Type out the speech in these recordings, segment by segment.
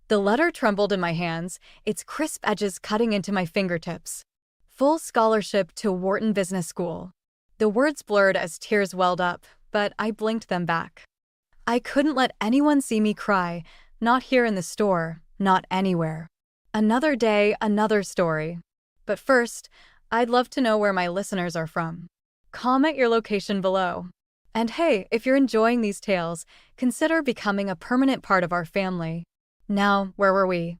The letter trembled in my hands, its crisp edges cutting into my fingertips. Full scholarship to Wharton Business School. The words blurred as tears welled up, but I blinked them back. I couldn't let anyone see me cry, not here in the store, not anywhere. Another day, another story. But first, I'd love to know where my listeners are from. Comment your location below. And hey, if you're enjoying these tales, consider becoming a permanent part of our family. Now, where were we?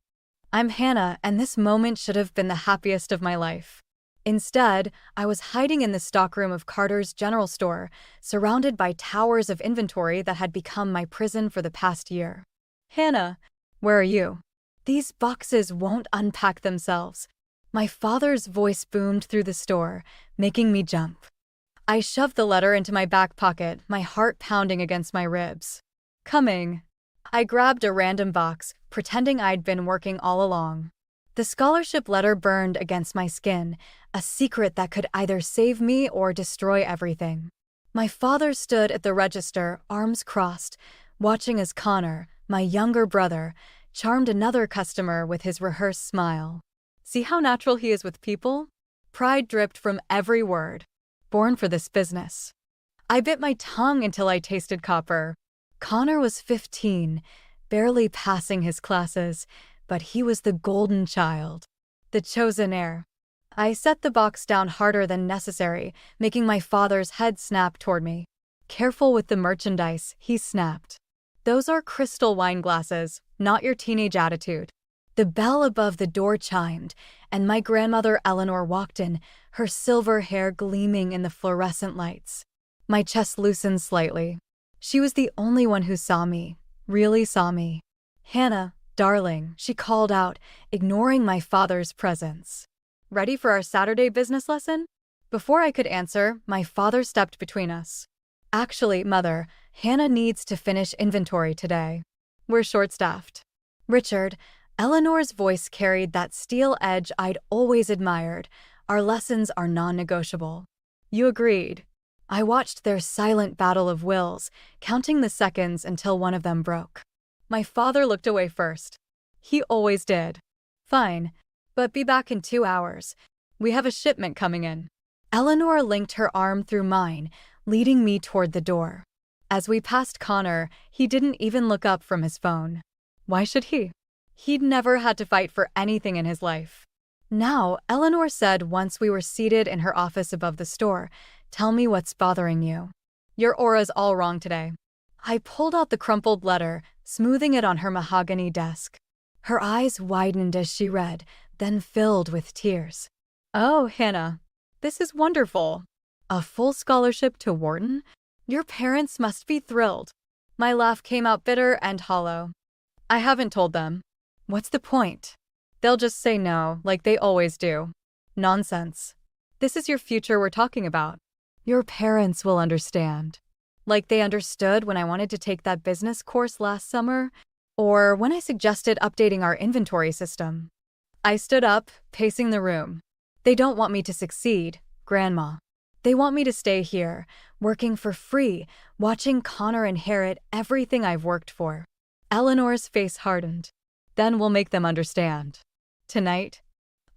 I'm Hannah, and this moment should have been the happiest of my life. Instead, I was hiding in the stockroom of Carter's general store, surrounded by towers of inventory that had become my prison for the past year. Hannah, where are you? These boxes won't unpack themselves. My father's voice boomed through the store, making me jump. I shoved the letter into my back pocket, my heart pounding against my ribs. Coming. I grabbed a random box, pretending I'd been working all along. The scholarship letter burned against my skin, a secret that could either save me or destroy everything. My father stood at the register, arms crossed, watching as Connor, my younger brother, charmed another customer with his rehearsed smile. See how natural he is with people? Pride dripped from every word. Born for this business. I bit my tongue until I tasted copper. Connor was 15, barely passing his classes, but he was the golden child, the chosen heir. I set the box down harder than necessary, making my father's head snap toward me. Careful with the merchandise, he snapped. Those are crystal wine glasses, not your teenage attitude. The bell above the door chimed, and my grandmother Eleanor walked in, her silver hair gleaming in the fluorescent lights. My chest loosened slightly. She was the only one who saw me, really saw me. Hannah, darling, she called out, ignoring my father's presence. Ready for our Saturday business lesson? Before I could answer, my father stepped between us. Actually, Mother, Hannah needs to finish inventory today. We're short-staffed. Richard, Eleanor's voice carried that steel edge I'd always admired. Our lessons are non-negotiable. You agreed. I watched their silent battle of wills, counting the seconds until one of them broke. My father looked away first. He always did. Fine, but be back in 2 hours. We have a shipment coming in. Eleanor linked her arm through mine, leading me toward the door. As we passed Connor, he didn't even look up from his phone. Why should he? He'd never had to fight for anything in his life. Now, Eleanor said once we were seated in her office above the store, "Tell me what's bothering you. Your aura's all wrong today." I pulled out the crumpled letter, smoothing it on her mahogany desk. Her eyes widened as she read, then filled with tears. Oh, Hannah, this is wonderful. A full scholarship to Wharton? Your parents must be thrilled. My laugh came out bitter and hollow. I haven't told them. What's the point? They'll just say no, like they always do. Nonsense. This is your future we're talking about. Your parents will understand. Like they understood when I wanted to take that business course last summer, or when I suggested updating our inventory system. I stood up, pacing the room. They don't want me to succeed, Grandma. They want me to stay here, working for free, watching Connor inherit everything I've worked for. Eleanor's face hardened. Then we'll make them understand. Tonight,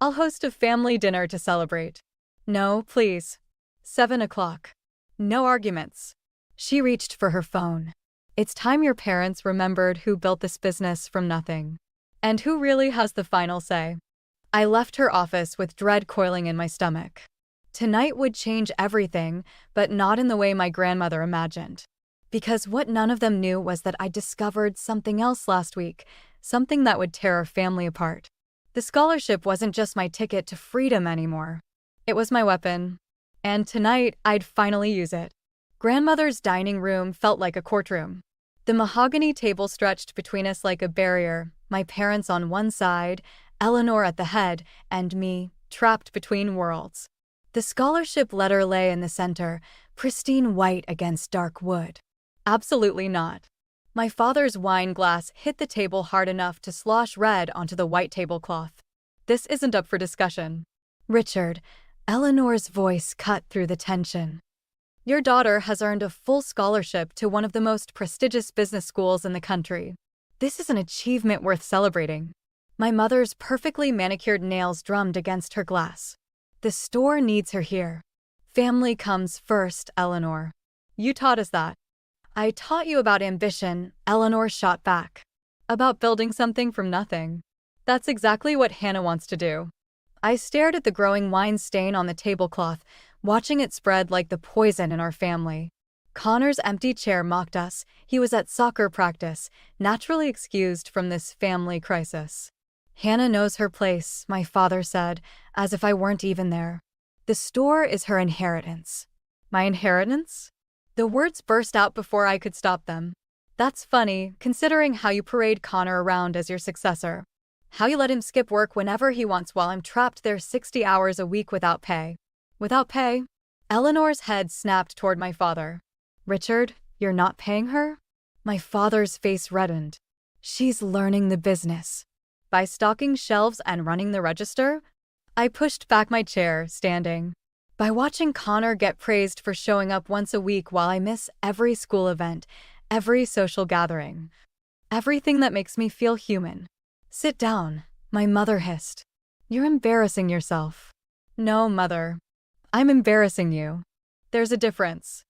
I'll host a family dinner to celebrate. No, please. 7 o'clock. No arguments. She reached for her phone. It's time your parents remembered who built this business from nothing. And who really has the final say. I left her office with dread coiling in my stomach. Tonight would change everything, but not in the way my grandmother imagined. Because what none of them knew was that I discovered something else last week, something that would tear our family apart. The scholarship wasn't just my ticket to freedom anymore. It was my weapon. And tonight, I'd finally use it. Grandmother's dining room felt like a courtroom. The mahogany table stretched between us like a barrier, my parents on one side, Eleanor at the head, and me, trapped between worlds. The scholarship letter lay in the center, pristine white against dark wood. Absolutely not. My father's wine glass hit the table hard enough to slosh red onto the white tablecloth. This isn't up for discussion. Richard, Eleanor's voice cut through the tension. Your daughter has earned a full scholarship to one of the most prestigious business schools in the country. This is an achievement worth celebrating. My mother's perfectly manicured nails drummed against her glass. The store needs her here. Family comes first, Eleanor. You taught us that. I taught you about ambition, Eleanor shot back. About building something from nothing. That's exactly what Hannah wants to do. I stared at the growing wine stain on the tablecloth, watching it spread like the poison in our family. Connor's empty chair mocked us. He was at soccer practice, naturally excused from this family crisis. Hannah knows her place, my father said, as if I weren't even there. The store is her inheritance. My inheritance? The words burst out before I could stop them. That's funny, considering how you parade Connor around as your successor. How you let him skip work whenever he wants while I'm trapped there 60 hours a week without pay. Without pay? Eleanor's head snapped toward my father. Richard, you're not paying her? My father's face reddened. She's learning the business. By stocking shelves and running the register? I pushed back my chair, standing. By watching Connor get praised for showing up once a week while I miss every school event, every social gathering. Everything that makes me feel human. Sit down, my mother hissed. You're embarrassing yourself. No, mother. I'm embarrassing you. There's a difference.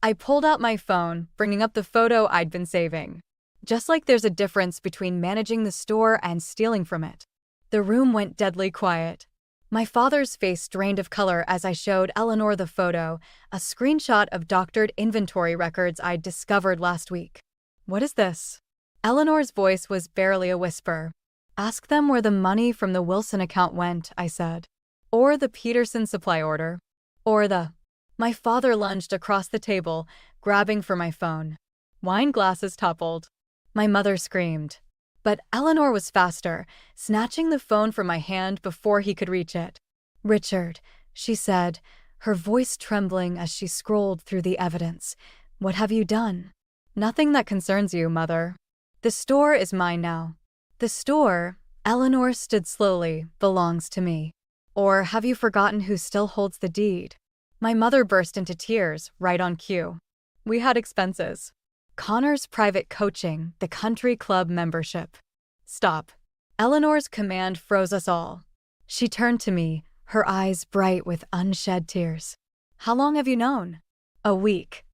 I pulled out my phone, bringing up the photo I'd been saving. Just like there's a difference between managing the store and stealing from it. The room went deadly quiet. My father's face drained of color as I showed Eleanor the photo, a screenshot of doctored inventory records I'd discovered last week. What is this? Eleanor's voice was barely a whisper. Ask them where the money from the Wilson account went, I said. Or the Peterson supply order. Or the... My father lunged across the table, grabbing for my phone. Wine glasses toppled. My mother screamed. But Eleanor was faster, snatching the phone from my hand before he could reach it. Richard, she said, her voice trembling as she scrolled through the evidence. What have you done? Nothing that concerns you, mother. The store is mine now. The store, Eleanor stood slowly, belongs to me. Or have you forgotten who still holds the deed? My mother burst into tears, right on cue. We had expenses. Connor's private coaching, the country club membership. Stop. Eleanor's command froze us all. She turned to me, her eyes bright with unshed tears. How long have you known? A week.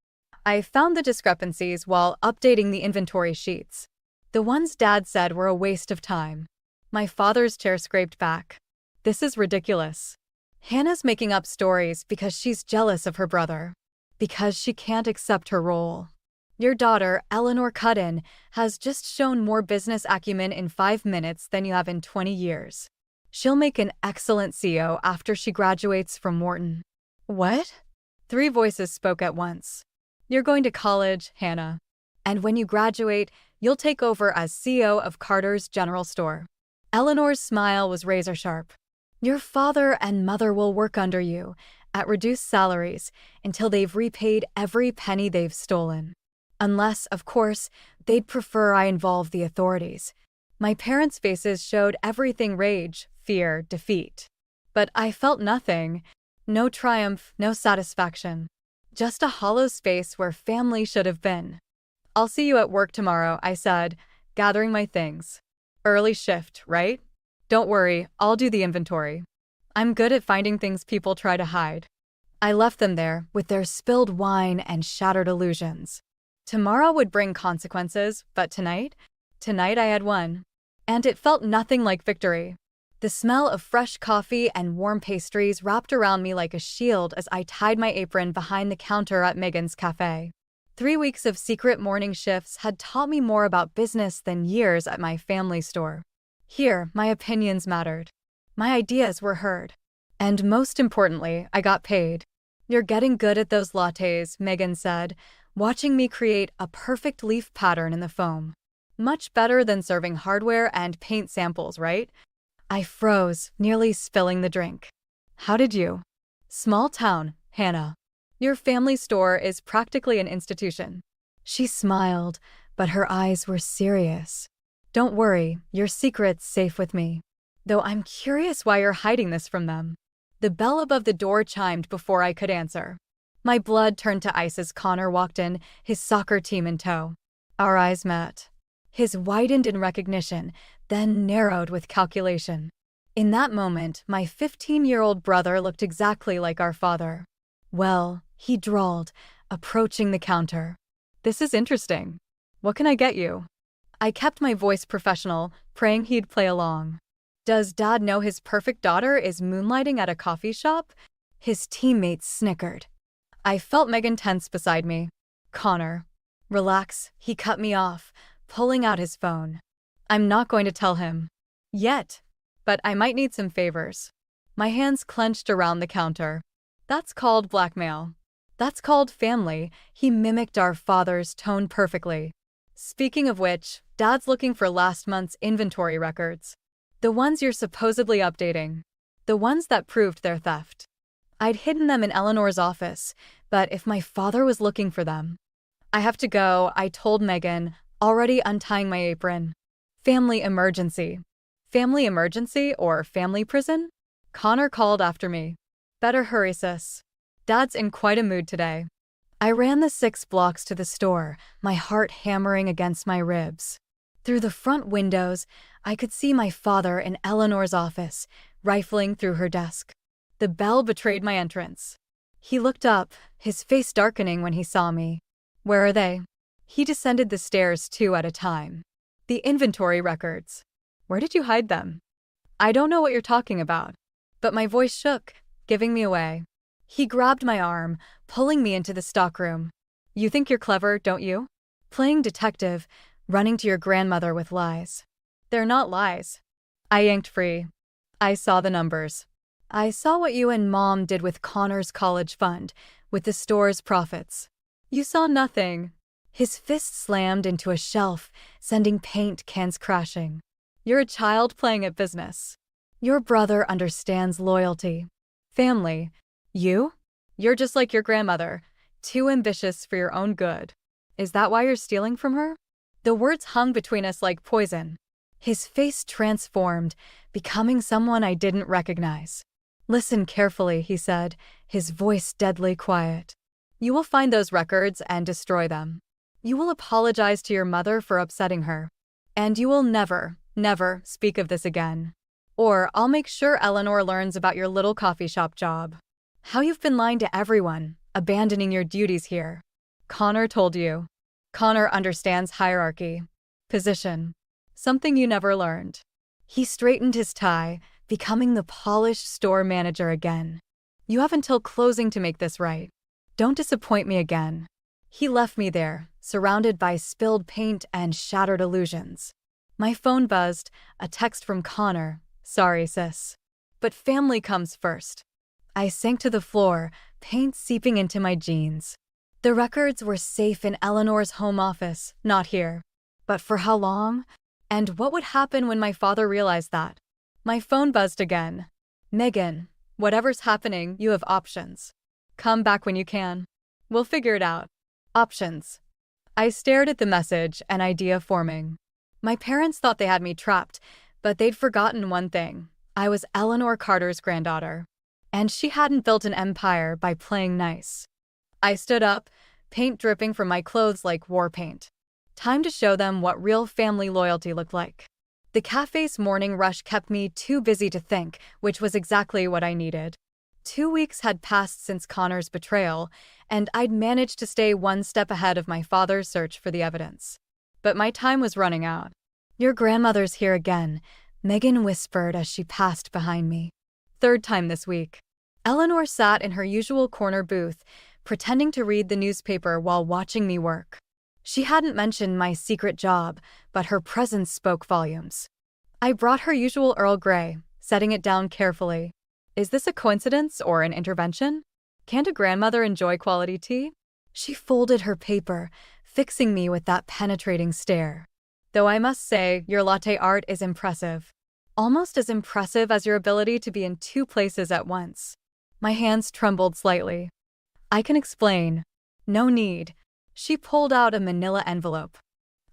I found the discrepancies while updating the inventory sheets. The ones Dad said were a waste of time. My father's chair scraped back. This is ridiculous. Hannah's making up stories because she's jealous of her brother. Because she can't accept her role. Your daughter, Eleanor Cudden, has just shown more business acumen in 5 minutes than you have in 20 years. She'll make an excellent CEO after she graduates from Wharton. What? 3 voices spoke at once. You're going to college, Hannah. And when you graduate, you'll take over as CEO of Carter's General Store. Eleanor's smile was razor sharp. Your father and mother will work under you, at reduced salaries, until they've repaid every penny they've stolen. Unless, of course, they'd prefer I involve the authorities. My parents' faces showed everything: rage, fear, defeat. But I felt nothing. No triumph, no satisfaction. Just a hollow space where family should have been. I'll see you at work tomorrow, I said, gathering my things. Early shift, right? Don't worry, I'll do the inventory. I'm good at finding things people try to hide. I left them there, with their spilled wine and shattered illusions. Tomorrow would bring consequences, but tonight I had won. And it felt nothing like victory. The smell of fresh coffee and warm pastries wrapped around me like a shield as I tied my apron behind the counter at Megan's cafe. 3 weeks of secret morning shifts had taught me more about business than years at my family store. Here, my opinions mattered. My ideas were heard. And most importantly, I got paid. You're getting good at those lattes, Megan said, watching me create a perfect leaf pattern in the foam. Much better than serving hardware and paint samples, right? I froze, nearly spilling the drink. How did you? Small town, Hannah. Your family store is practically an institution. She smiled, but her eyes were serious. Don't worry, your secret's safe with me. Though I'm curious why you're hiding this from them. The bell above the door chimed before I could answer. My blood turned to ice as Connor walked in, his soccer team in tow. Our eyes met. His widened in recognition, then narrowed with calculation. In that moment, my 15-year-old brother looked exactly like our father. "Well," he drawled, approaching the counter. "This is interesting. What can I get you?" I kept my voice professional, praying he'd play along. "Does Dad know his perfect daughter is moonlighting at a coffee shop?" His teammates snickered. I felt Megan tense beside me. "Connor, relax," he cut me off, pulling out his phone. "I'm not going to tell him. Yet. But I might need some favors." My hands clenched around the counter. "That's called blackmail. That's called family." He mimicked our father's tone perfectly. "Speaking of which, Dad's looking for last month's inventory records. The ones you're supposedly updating. The ones that proved their theft. I'd hidden them in Eleanor's office, but if my father was looking for them..." "I have to go," I told Megan, already untying my apron. "Family emergency." "Family emergency or family prison?" Connor called after me. "Better hurry, sis. Dad's in quite a mood today." I ran the 6 blocks to the store, my heart hammering against my ribs. Through the front windows, I could see my father in Eleanor's office, rifling through her desk. The bell betrayed my entrance. He looked up, his face darkening when he saw me. "Where are they?" He descended the stairs 2 at a time. "The inventory records." "Where did you hide them?" "I don't know what you're talking about." But my voice shook, giving me away. He grabbed my arm, pulling me into the stockroom. "You think you're clever, don't you? Playing detective, running to your grandmother with lies." "They're not lies." I yanked free. "I saw the numbers. I saw what you and Mom did with Connor's college fund, with the store's profits." "You saw nothing." His fist slammed into a shelf, sending paint cans crashing. "You're a child playing at business. Your brother understands loyalty. Family. You? You're just like your grandmother, too ambitious for your own good. Is that why you're stealing from her?" The words hung between us like poison. His face transformed, becoming someone I didn't recognize. "Listen carefully," he said, his voice deadly quiet. "You will find those records and destroy them. You will apologize to your mother for upsetting her. And you will never, never speak of this again. Or I'll make sure Eleanor learns about your little coffee shop job. How you've been lying to everyone, abandoning your duties here. Connor told you." Connor understands hierarchy. Position. Something you never learned. He straightened his tie, becoming the polished store manager again. "You have until closing to make this right. Don't disappoint me again." He left me there, surrounded by spilled paint and shattered illusions. My phone buzzed, a text from Connor. "Sorry, sis. But family comes first." I sank to the floor, paint seeping into my jeans. The records were safe in Eleanor's home office, not here. But for how long? And what would happen when my father realized that? My phone buzzed again. "Megan, whatever's happening, you have options. Come back when you can. We'll figure it out." Options. I stared at the message, an idea forming. My parents thought they had me trapped, but they'd forgotten one thing. I was Eleanor Carter's granddaughter. And she hadn't built an empire by playing nice. I stood up, paint dripping from my clothes like war paint. Time to show them what real family loyalty looked like. The cafe's morning rush kept me too busy to think, which was exactly what I needed. 2 weeks had passed since Connor's betrayal, and I'd managed to stay one step ahead of my father's search for the evidence. But my time was running out. "Your grandmother's here again," Megan whispered as she passed behind me. 3rd time this week. Eleanor sat in her usual corner booth, pretending to read the newspaper while watching me work. She hadn't mentioned my secret job, but her presence spoke volumes. I brought her usual Earl Grey, setting it down carefully. Is this a coincidence or an intervention? Can't a grandmother enjoy quality tea? She folded her paper, fixing me with that penetrating stare. Though I must say, your latte art is impressive. Almost as impressive as your ability to be in 2 places at once. My hands trembled slightly. I can explain. No need. She pulled out a manila envelope.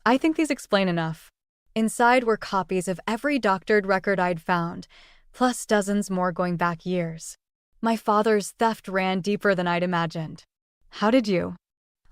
I think these explain enough. Inside were copies of every doctored record I'd found, plus dozens more going back years. My father's theft ran deeper than I'd imagined. How did you?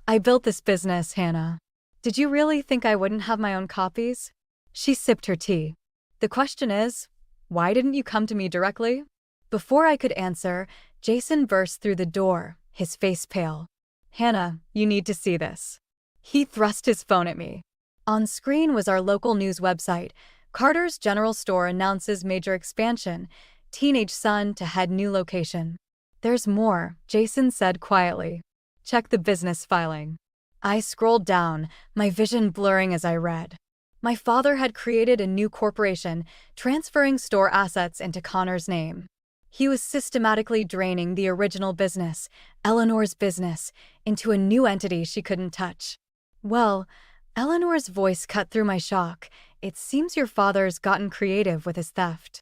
I built this business, Hannah. Did you really think I wouldn't have my own copies? She sipped her tea. The question is, why didn't you come to me directly? Before I could answer, Jason burst through the door, his face pale. Hannah, you need to see this. He thrust his phone at me. On screen was our local news website. Carter's General Store announces major expansion. Teenage son to head new location. There's more, Jason said quietly. Check the business filing. I scrolled down, my vision blurring as I read. My father had created a new corporation, transferring store assets into Connor's name. He was systematically draining the original business, Eleanor's business, into a new entity she couldn't touch. Well, Eleanor's voice cut through my shock. It seems your father's gotten creative with his theft.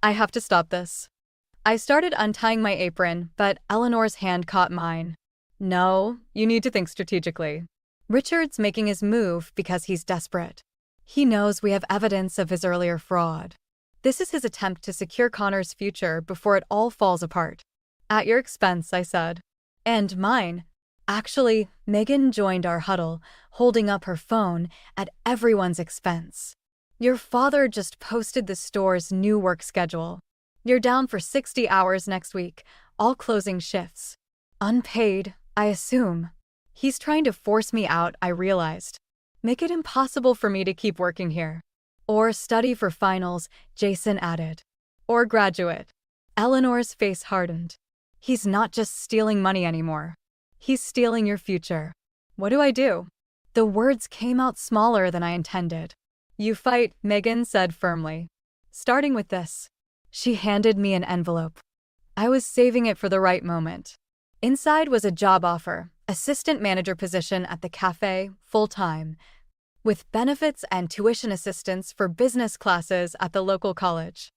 I have to stop this. I started untying my apron, but Eleanor's hand caught mine. No, you need to think strategically. Richard's making his move because he's desperate. He knows we have evidence of his earlier fraud. This is his attempt to secure Connor's future before it all falls apart. At your expense, I said. And mine. Actually, Megan joined our huddle, holding up her phone at everyone's expense. Your father just posted the store's new work schedule. You're down for 60 hours next week, all closing shifts. Unpaid, I assume. He's trying to force me out, I realized. Make it impossible for me to keep working here. Or study for finals, Jason added. Or graduate. Eleanor's face hardened. He's not just stealing money anymore. He's stealing your future. What do I do? The words came out smaller than I intended. You fight, Megan said firmly. Starting with this. She handed me an envelope. I was saving it for the right moment. Inside was a job offer, assistant manager position at the cafe, full-time, with benefits and tuition assistance for business classes at the local college.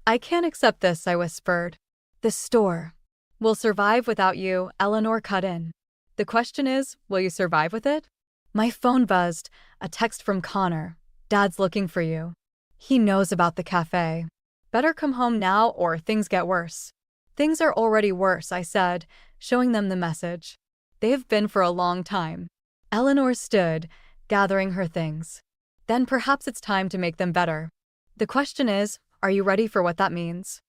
I can't accept this, I whispered. The store will survive without you, Eleanor cut in. The question is, will you survive with it? My phone buzzed, a text from Connor. Dad's looking for you. He knows about the cafe. Better come home now or things get worse. Things are already worse, I said, showing them the message. They have been for a long time. Eleanor stood, gathering her things. Then perhaps it's time to make them better. The question is, are you ready for what that means?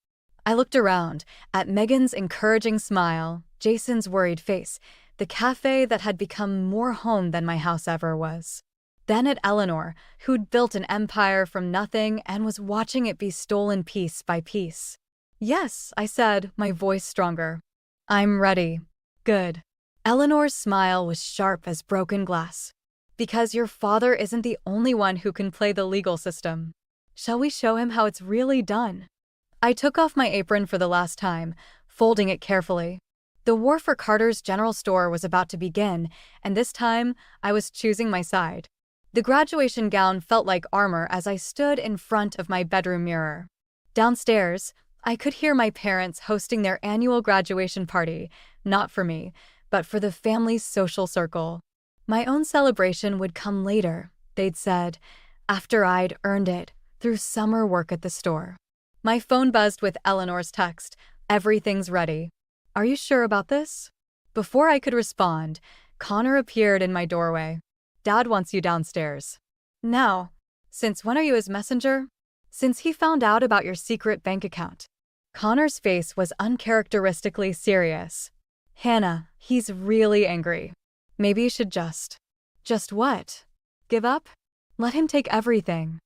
I looked around, at Megan's encouraging smile, Jason's worried face, the cafe that had become more home than my house ever was. Then at Eleanor, who'd built an empire from nothing and was watching it be stolen piece by piece. Yes, I said, my voice stronger. I'm ready. Good. Eleanor's smile was sharp as broken glass. Because your father isn't the only one who can play the legal system. Shall we show him how it's really done? I took off my apron for the last time, folding it carefully. The war for Carter's General Store was about to begin, and this time I was choosing my side. The graduation gown felt like armor as I stood in front of my bedroom mirror. Downstairs, I could hear my parents hosting their annual graduation party, not for me, but for the family's social circle. My own celebration would come later, they'd said, after I'd earned it through summer work at the store. My phone buzzed with Eleanor's text, "Everything's ready. Are you sure about this?" Before I could respond, Connor appeared in my doorway. Dad wants you downstairs. Now. Since when are you his messenger? Since he found out about your secret bank account. Connor's face was uncharacteristically serious. Hannah, he's really angry. Maybe you should just what? Give up? Let him take everything.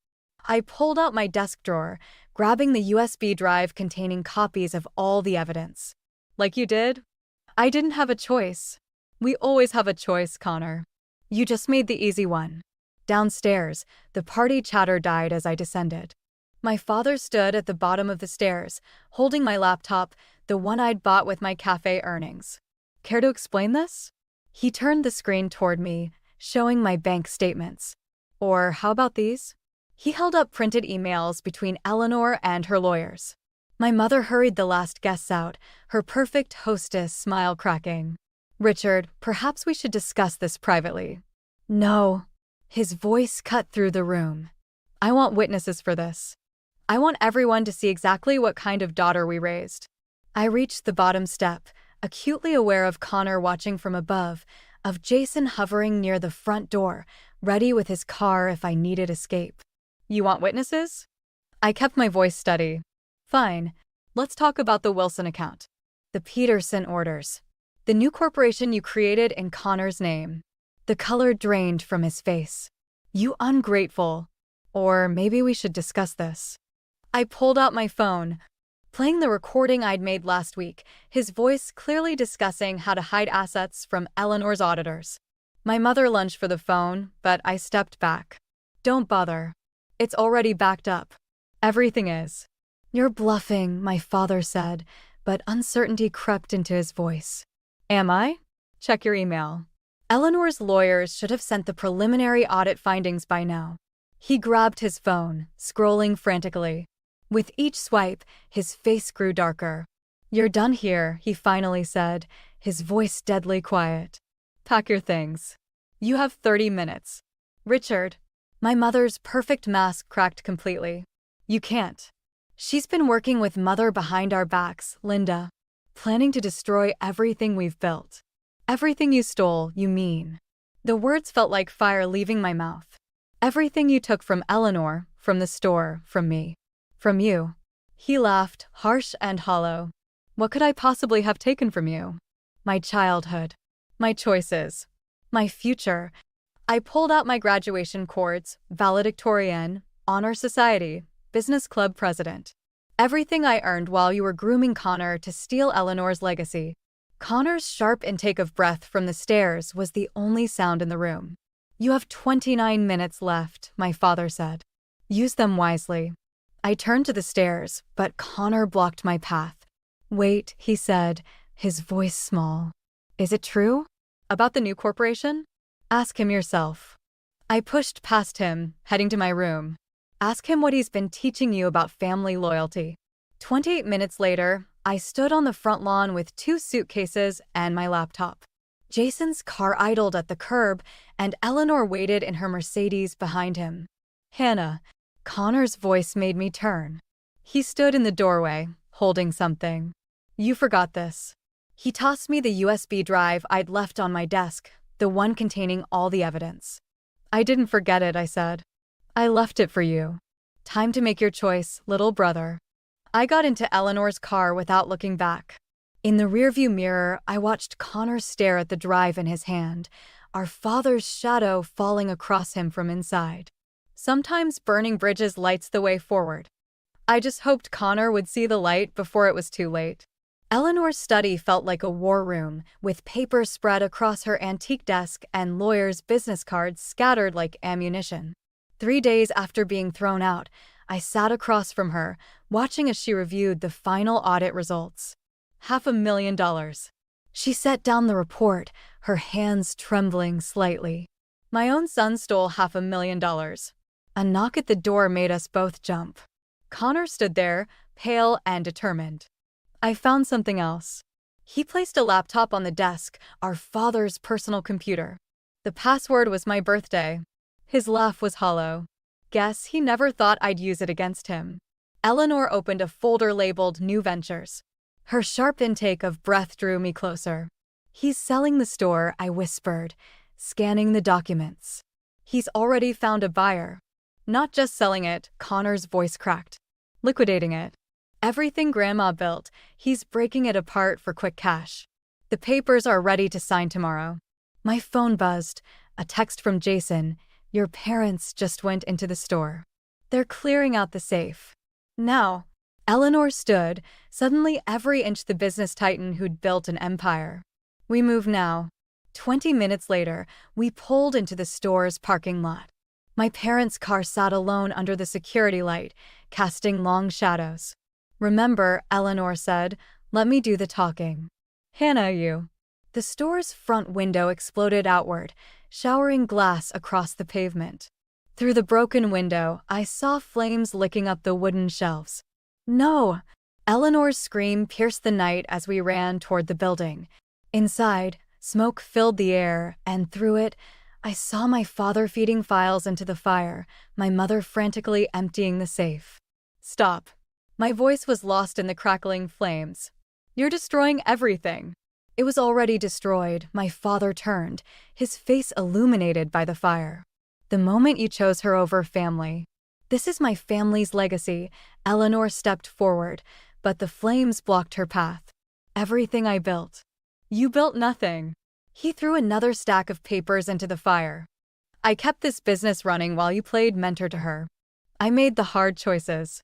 I pulled out my desk drawer, grabbing the USB drive containing copies of all the evidence. Like you did? I didn't have a choice. We always have a choice, Connor. You just made the easy one. Downstairs, the party chatter died as I descended. My father stood at the bottom of the stairs, holding my laptop, the one I'd bought with my cafe earnings. Care to explain this? He turned the screen toward me, showing my bank statements. Or how about these? He held up printed emails between Eleanor and her lawyers. My mother hurried the last guests out, her perfect hostess smile cracking. Richard, perhaps we should discuss this privately. No. His voice cut through the room. I want witnesses for this. I want everyone to see exactly what kind of daughter we raised. I reached the bottom step, acutely aware of Connor watching from above, of Jason hovering near the front door, ready with his car if I needed escape. You want witnesses? I kept my voice steady. Fine. Let's talk about the Wilson account. The Peterson orders. The new corporation you created in Connor's name. The color drained from his face. You ungrateful. Or maybe we should discuss this. I pulled out my phone, playing the recording I'd made last week, his voice clearly discussing how to hide assets from Eleanor's auditors. My mother lunged for the phone, but I stepped back. Don't bother. It's already backed up. Everything is. You're bluffing, my father said, but uncertainty crept into his voice. Am I? Check your email. Eleanor's lawyers should have sent the preliminary audit findings by now. He grabbed his phone, scrolling frantically. With each swipe, his face grew darker. You're done here, he finally said, his voice deadly quiet. Pack your things. You have 30 minutes. Richard. My mother's perfect mask cracked completely. You can't. She's been working with Mother behind our backs, Linda. Planning to destroy everything we've built. Everything you stole, you mean. The words felt like fire leaving my mouth. Everything you took from Eleanor, from the store, from me. From you. He laughed, harsh and hollow. What could I possibly have taken from you? My childhood. My choices. My future. I pulled out my graduation cords, valedictorian, honor society, business club president. Everything I earned while you were grooming Connor to steal Eleanor's legacy. Connor's sharp intake of breath from the stairs was the only sound in the room. You have 29 minutes left, my father said. Use them wisely. I turned to the stairs, but Connor blocked my path. Wait, he said, his voice small. Is it true? About the new corporation? Ask him yourself. I pushed past him, heading to my room. Ask him what he's been teaching you about family loyalty. 28 minutes later, I stood on the front lawn with 2 suitcases and my laptop. Jason's car idled at the curb, and Eleanor waited in her Mercedes behind him. Hannah. Connor's voice made me turn. He stood in the doorway, holding something. You forgot this. He tossed me the USB drive I'd left on my desk, the one containing all the evidence. I didn't forget it, I said. I left it for you. Time to make your choice, little brother. I got into Eleanor's car without looking back. In the rearview mirror, I watched Connor stare at the drive in his hand, our father's shadow falling across him from inside. Sometimes burning bridges lights the way forward. I just hoped Connor would see the light before it was too late. Eleanor's study felt like a war room, with papers spread across her antique desk and lawyers' business cards scattered like ammunition. 3 days after being thrown out, I sat across from her, watching as she reviewed the final audit results. $500,000. She set down the report, her hands trembling slightly. My own son stole $500,000. A knock at the door made us both jump. Connor stood there, pale and determined. I found something else. He placed a laptop on the desk, our father's personal computer. The password was my birthday. His laugh was hollow. Guess he never thought I'd use it against him. Eleanor opened a folder labeled New Ventures. Her sharp intake of breath drew me closer. He's selling the store, I whispered, scanning the documents. He's already found a buyer. Not just selling it, Connor's voice cracked. Liquidating it. Everything Grandma built, he's breaking it apart for quick cash. The papers are ready to sign tomorrow. My phone buzzed. A text from Jason. Your parents just went into the store. They're clearing out the safe. Now. Eleanor stood, suddenly every inch the business titan who'd built an empire. We move now. 20 minutes later, we pulled into the store's parking lot. My parents' car sat alone under the security light, casting long shadows. Remember, Eleanor said, let me do the talking. Hannah, you. The store's front window exploded outward, showering glass across the pavement. Through the broken window, I saw flames licking up the wooden shelves. No! Eleanor's scream pierced the night as we ran toward the building. Inside, smoke filled the air, and through it, I saw my father feeding files into the fire, my mother frantically emptying the safe. Stop. My voice was lost in the crackling flames. You're destroying everything. It was already destroyed. My father turned, his face illuminated by the fire. The moment you chose her over family. This is my family's legacy. Eleanor stepped forward, but the flames blocked her path. Everything I built. You built nothing. He threw another stack of papers into the fire. I kept this business running while you played mentor to her. I made the hard choices.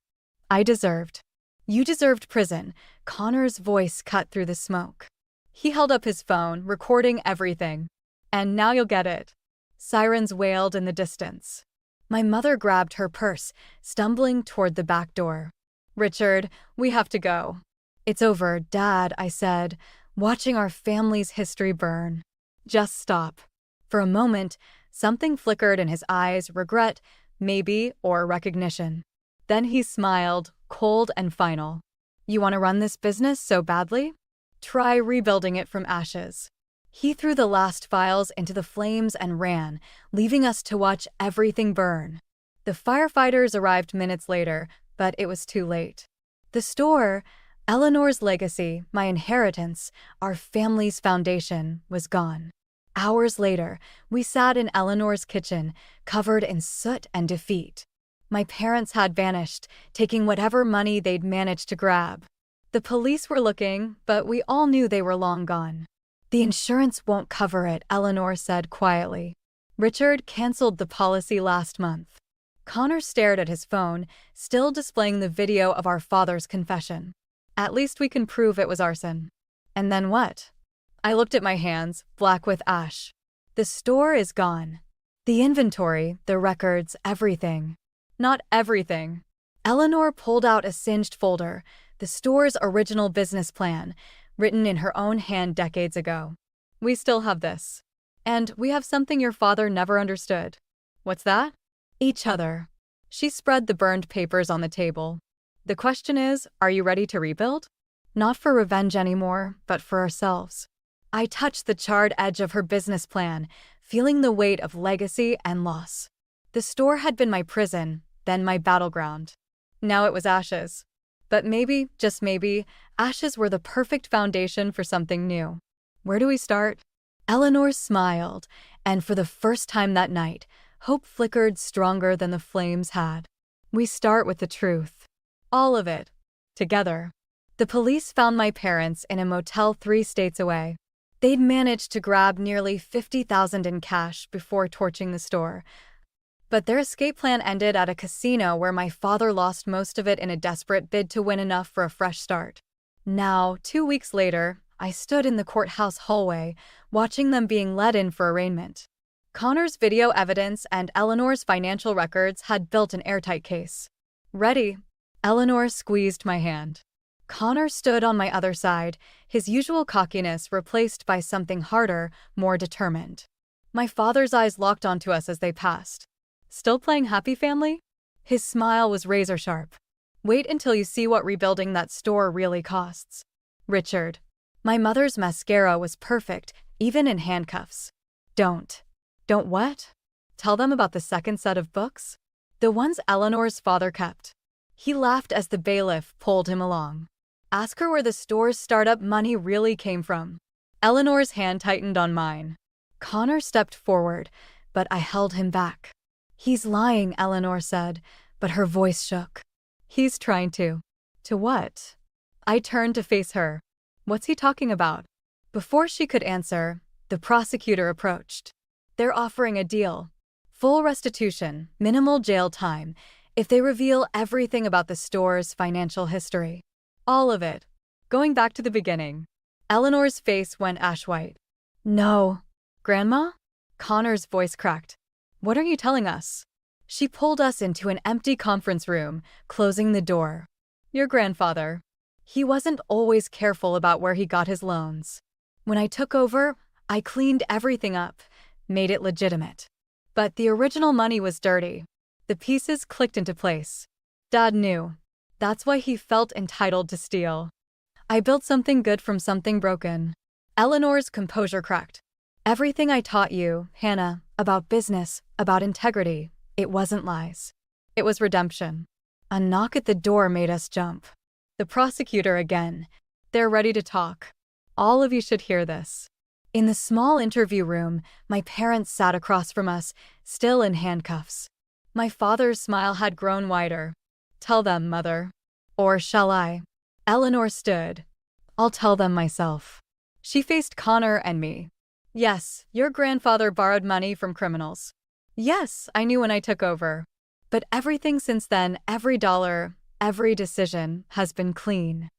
I deserved. You deserved prison. Connor's voice cut through the smoke. He held up his phone, recording everything. And now you'll get it. Sirens wailed in the distance. My mother grabbed her purse, stumbling toward the back door. Richard, we have to go. It's over, Dad, I said, watching our family's history burn. Just stop. For a moment, something flickered in his eyes, regret, maybe, or recognition. Then he smiled, cold and final. You want to run this business so badly? Try rebuilding it from ashes. He threw the last files into the flames and ran, leaving us to watch everything burn. The firefighters arrived minutes later, but it was too late. The store, Eleanor's legacy, my inheritance, our family's foundation, was gone. Hours later, we sat in Eleanor's kitchen, covered in soot and defeat. My parents had vanished, taking whatever money they'd managed to grab. The police were looking, but we all knew they were long gone. The insurance won't cover it, Eleanor said quietly. Richard canceled the policy last month. Connor stared at his phone, still displaying the video of our father's confession. At least we can prove it was arson. And then what? I looked at my hands, black with ash. The store is gone. The inventory, the records, everything. Not everything. Eleanor pulled out a singed folder, the store's original business plan, written in her own hand decades ago. We still have this. And we have something your father never understood. What's that? Each other. She spread the burned papers on the table. The question is, are you ready to rebuild? Not for revenge anymore, but for ourselves. I touched the charred edge of her business plan, feeling the weight of legacy and loss. The store had been my prison, then my battleground. Now it was ashes. But maybe, just maybe, ashes were the perfect foundation for something new. Where do we start? Eleanor smiled, and for the first time that night, hope flickered stronger than the flames had. We start with the truth. All of it. Together. The police found my parents in a motel 3 states away. They'd managed to grab nearly $50,000 in cash before torching the store. But their escape plan ended at a casino where my father lost most of it in a desperate bid to win enough for a fresh start. Now, 2 weeks later, I stood in the courthouse hallway, watching them being led in for arraignment. Connor's video evidence and Eleanor's financial records had built an airtight case. Ready. Eleanor squeezed my hand. Connor stood on my other side, his usual cockiness replaced by something harder, more determined. My father's eyes locked onto us as they passed. Still playing happy family? His smile was razor-sharp. Wait until you see what rebuilding that store really costs. Richard. My mother's mascara was perfect, even in handcuffs. Don't what? Tell them about the second set of books? The ones Eleanor's father kept. He laughed as the bailiff pulled him along. Ask her where the store's startup money really came from. Eleanor's hand tightened on mine. Connor stepped forward, but I held him back. He's lying, Eleanor said, but her voice shook. He's trying to. To what? I turned to face her. What's he talking about? Before she could answer, the prosecutor approached. They're offering a deal. Full restitution, minimal jail time, if they reveal everything about the store's financial history. All of it. Going back to the beginning. Eleanor's face went ash-white. No. Grandma? Connor's voice cracked. What are you telling us? She pulled us into an empty conference room, closing the door. Your grandfather. He wasn't always careful about where he got his loans. When I took over, I cleaned everything up, made it legitimate. But the original money was dirty. The pieces clicked into place. Dad knew. That's why he felt entitled to steal. I built something good from something broken. Eleanor's composure cracked. Everything I taught you, Hannah, about business, about integrity, it wasn't lies. It was redemption. A knock at the door made us jump. The prosecutor again. They're ready to talk. All of you should hear this. In the small interview room, my parents sat across from us, still in handcuffs. My father's smile had grown wider. Tell them, Mother. Or shall I? Eleanor stood. I'll tell them myself. She faced Connor and me. Yes, your grandfather borrowed money from criminals. Yes, I knew when I took over. But everything since then, every dollar, every decision, has been clean.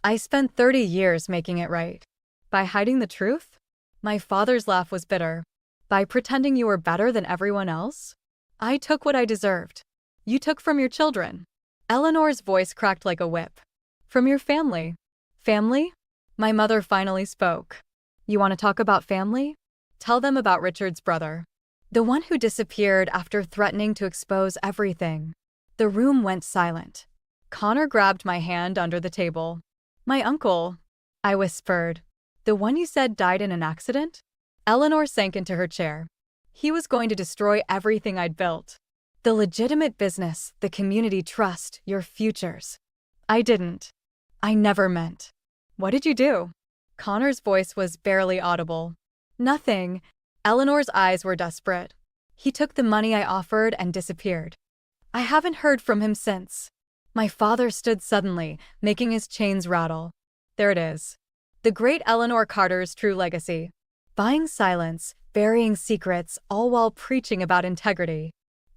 I spent 30 years making it right. By hiding the truth? My father's laugh was bitter. By pretending you were better than everyone else? I took what I deserved. You took from your children. Eleanor's voice cracked like a whip. From your family. Family? My mother finally spoke. You want to talk about family? Tell them about Richard's brother. The one who disappeared after threatening to expose everything. The room went silent. Connor grabbed my hand under the table. My uncle, I whispered. The one you said died in an accident? Eleanor sank into her chair. He was going to destroy everything I'd built. The legitimate business, the community trust, your futures. I didn't. I never meant. What did you do? Connor's voice was barely audible. Nothing. Eleanor's eyes were desperate. He took the money I offered and disappeared. I haven't heard from him since. My father stood suddenly, making his chains rattle. There it is. The great Eleanor Carter's true legacy. Buying silence, burying secrets, all while preaching about integrity.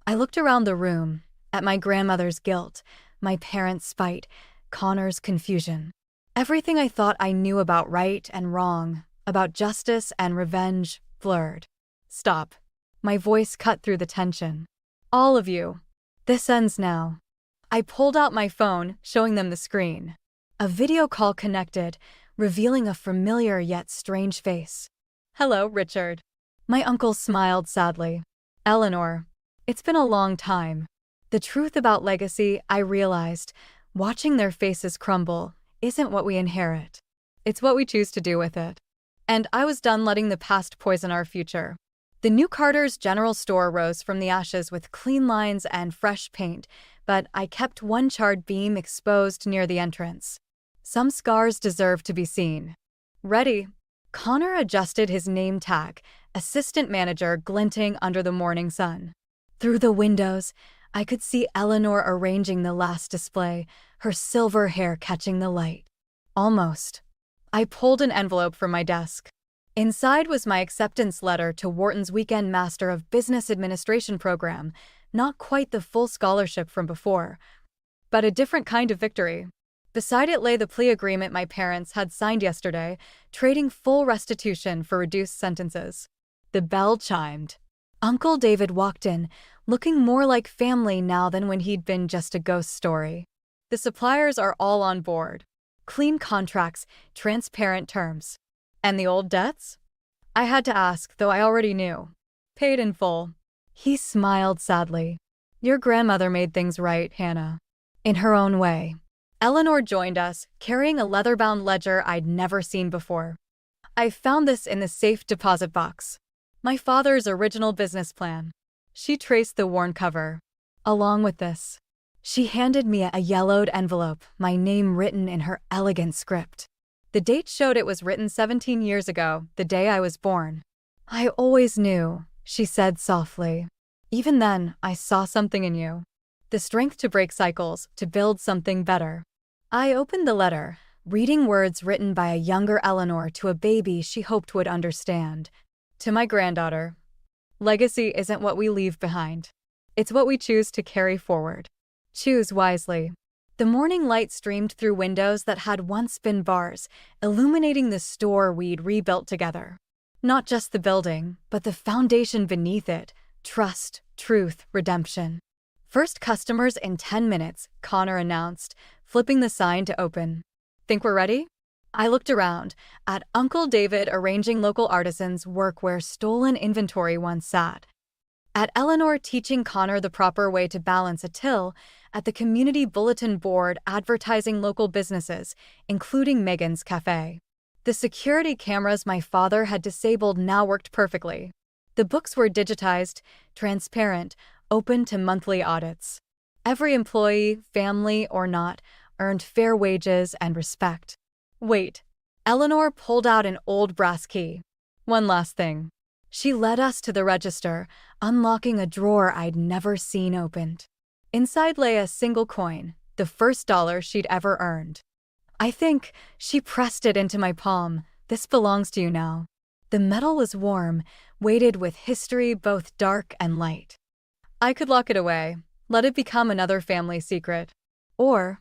I looked around the room, at my grandmother's guilt, my parents' spite, Connor's confusion. Everything I thought I knew about right and wrong, about justice and revenge, blurred. Stop. My voice cut through the tension. All of you. This ends now. I pulled out my phone, showing them the screen. A video call connected, revealing a familiar yet strange face. Hello, Richard. My uncle smiled sadly. Eleanor. It's been a long time. The truth about legacy, I realized, watching their faces crumble, isn't what we inherit. It's what we choose to do with it. And I was done letting the past poison our future. The new Carter's general store rose from the ashes with clean lines and fresh paint, but I kept one charred beam exposed near the entrance. Some scars deserve to be seen. Ready. Connor adjusted his name tag, assistant manager glinting under the morning sun. Through the windows, I could see Eleanor arranging the last display, her silver hair catching the light. Almost. I pulled an envelope from my desk. Inside was my acceptance letter to Wharton's Weekend Master of Business Administration program, not quite the full scholarship from before, but a different kind of victory. Beside it lay the plea agreement my parents had signed yesterday, trading full restitution for reduced sentences. The bell chimed. Uncle David walked in, looking more like family now than when he'd been just a ghost story. The suppliers are all on board. Clean contracts, transparent terms. And the old debts? I had to ask, though I already knew. Paid in full. He smiled sadly. Your grandmother made things right, Hannah. In her own way. Eleanor joined us, carrying a leather-bound ledger I'd never seen before. I found this in the safe deposit box. My father's original business plan. She traced the worn cover. Along with this, she handed me a yellowed envelope, my name written in her elegant script. The date showed it was written 17 years ago, the day I was born. I always knew, she said softly. Even then, I saw something in you. The strength to break cycles, to build something better. I opened the letter, reading words written by a younger Eleanor to a baby she hoped would understand. To my granddaughter. Legacy isn't what we leave behind. It's what we choose to carry forward. Choose wisely. The morning light streamed through windows that had once been bars, illuminating the store we'd rebuilt together. Not just the building, but the foundation beneath it. Trust, truth, redemption. First customers in 10 minutes, Connor announced, flipping the sign to open. Think we're ready? I looked around, at Uncle David arranging local artisans' work where stolen inventory once sat. At Eleanor teaching Connor the proper way to balance a till, at the community bulletin board advertising local businesses, including Megan's Cafe. The security cameras my father had disabled now worked perfectly. The books were digitized, transparent, open to monthly audits. Every employee, family or not, earned fair wages and respect. Wait. Eleanor pulled out an old brass key. One last thing. She led us to the register, unlocking a drawer I'd never seen opened. Inside lay a single coin, the first dollar she'd ever earned. I think she pressed it into my palm. This belongs to you now. The metal was warm, weighted with history both dark and light. I could lock it away, let it become another family secret. Or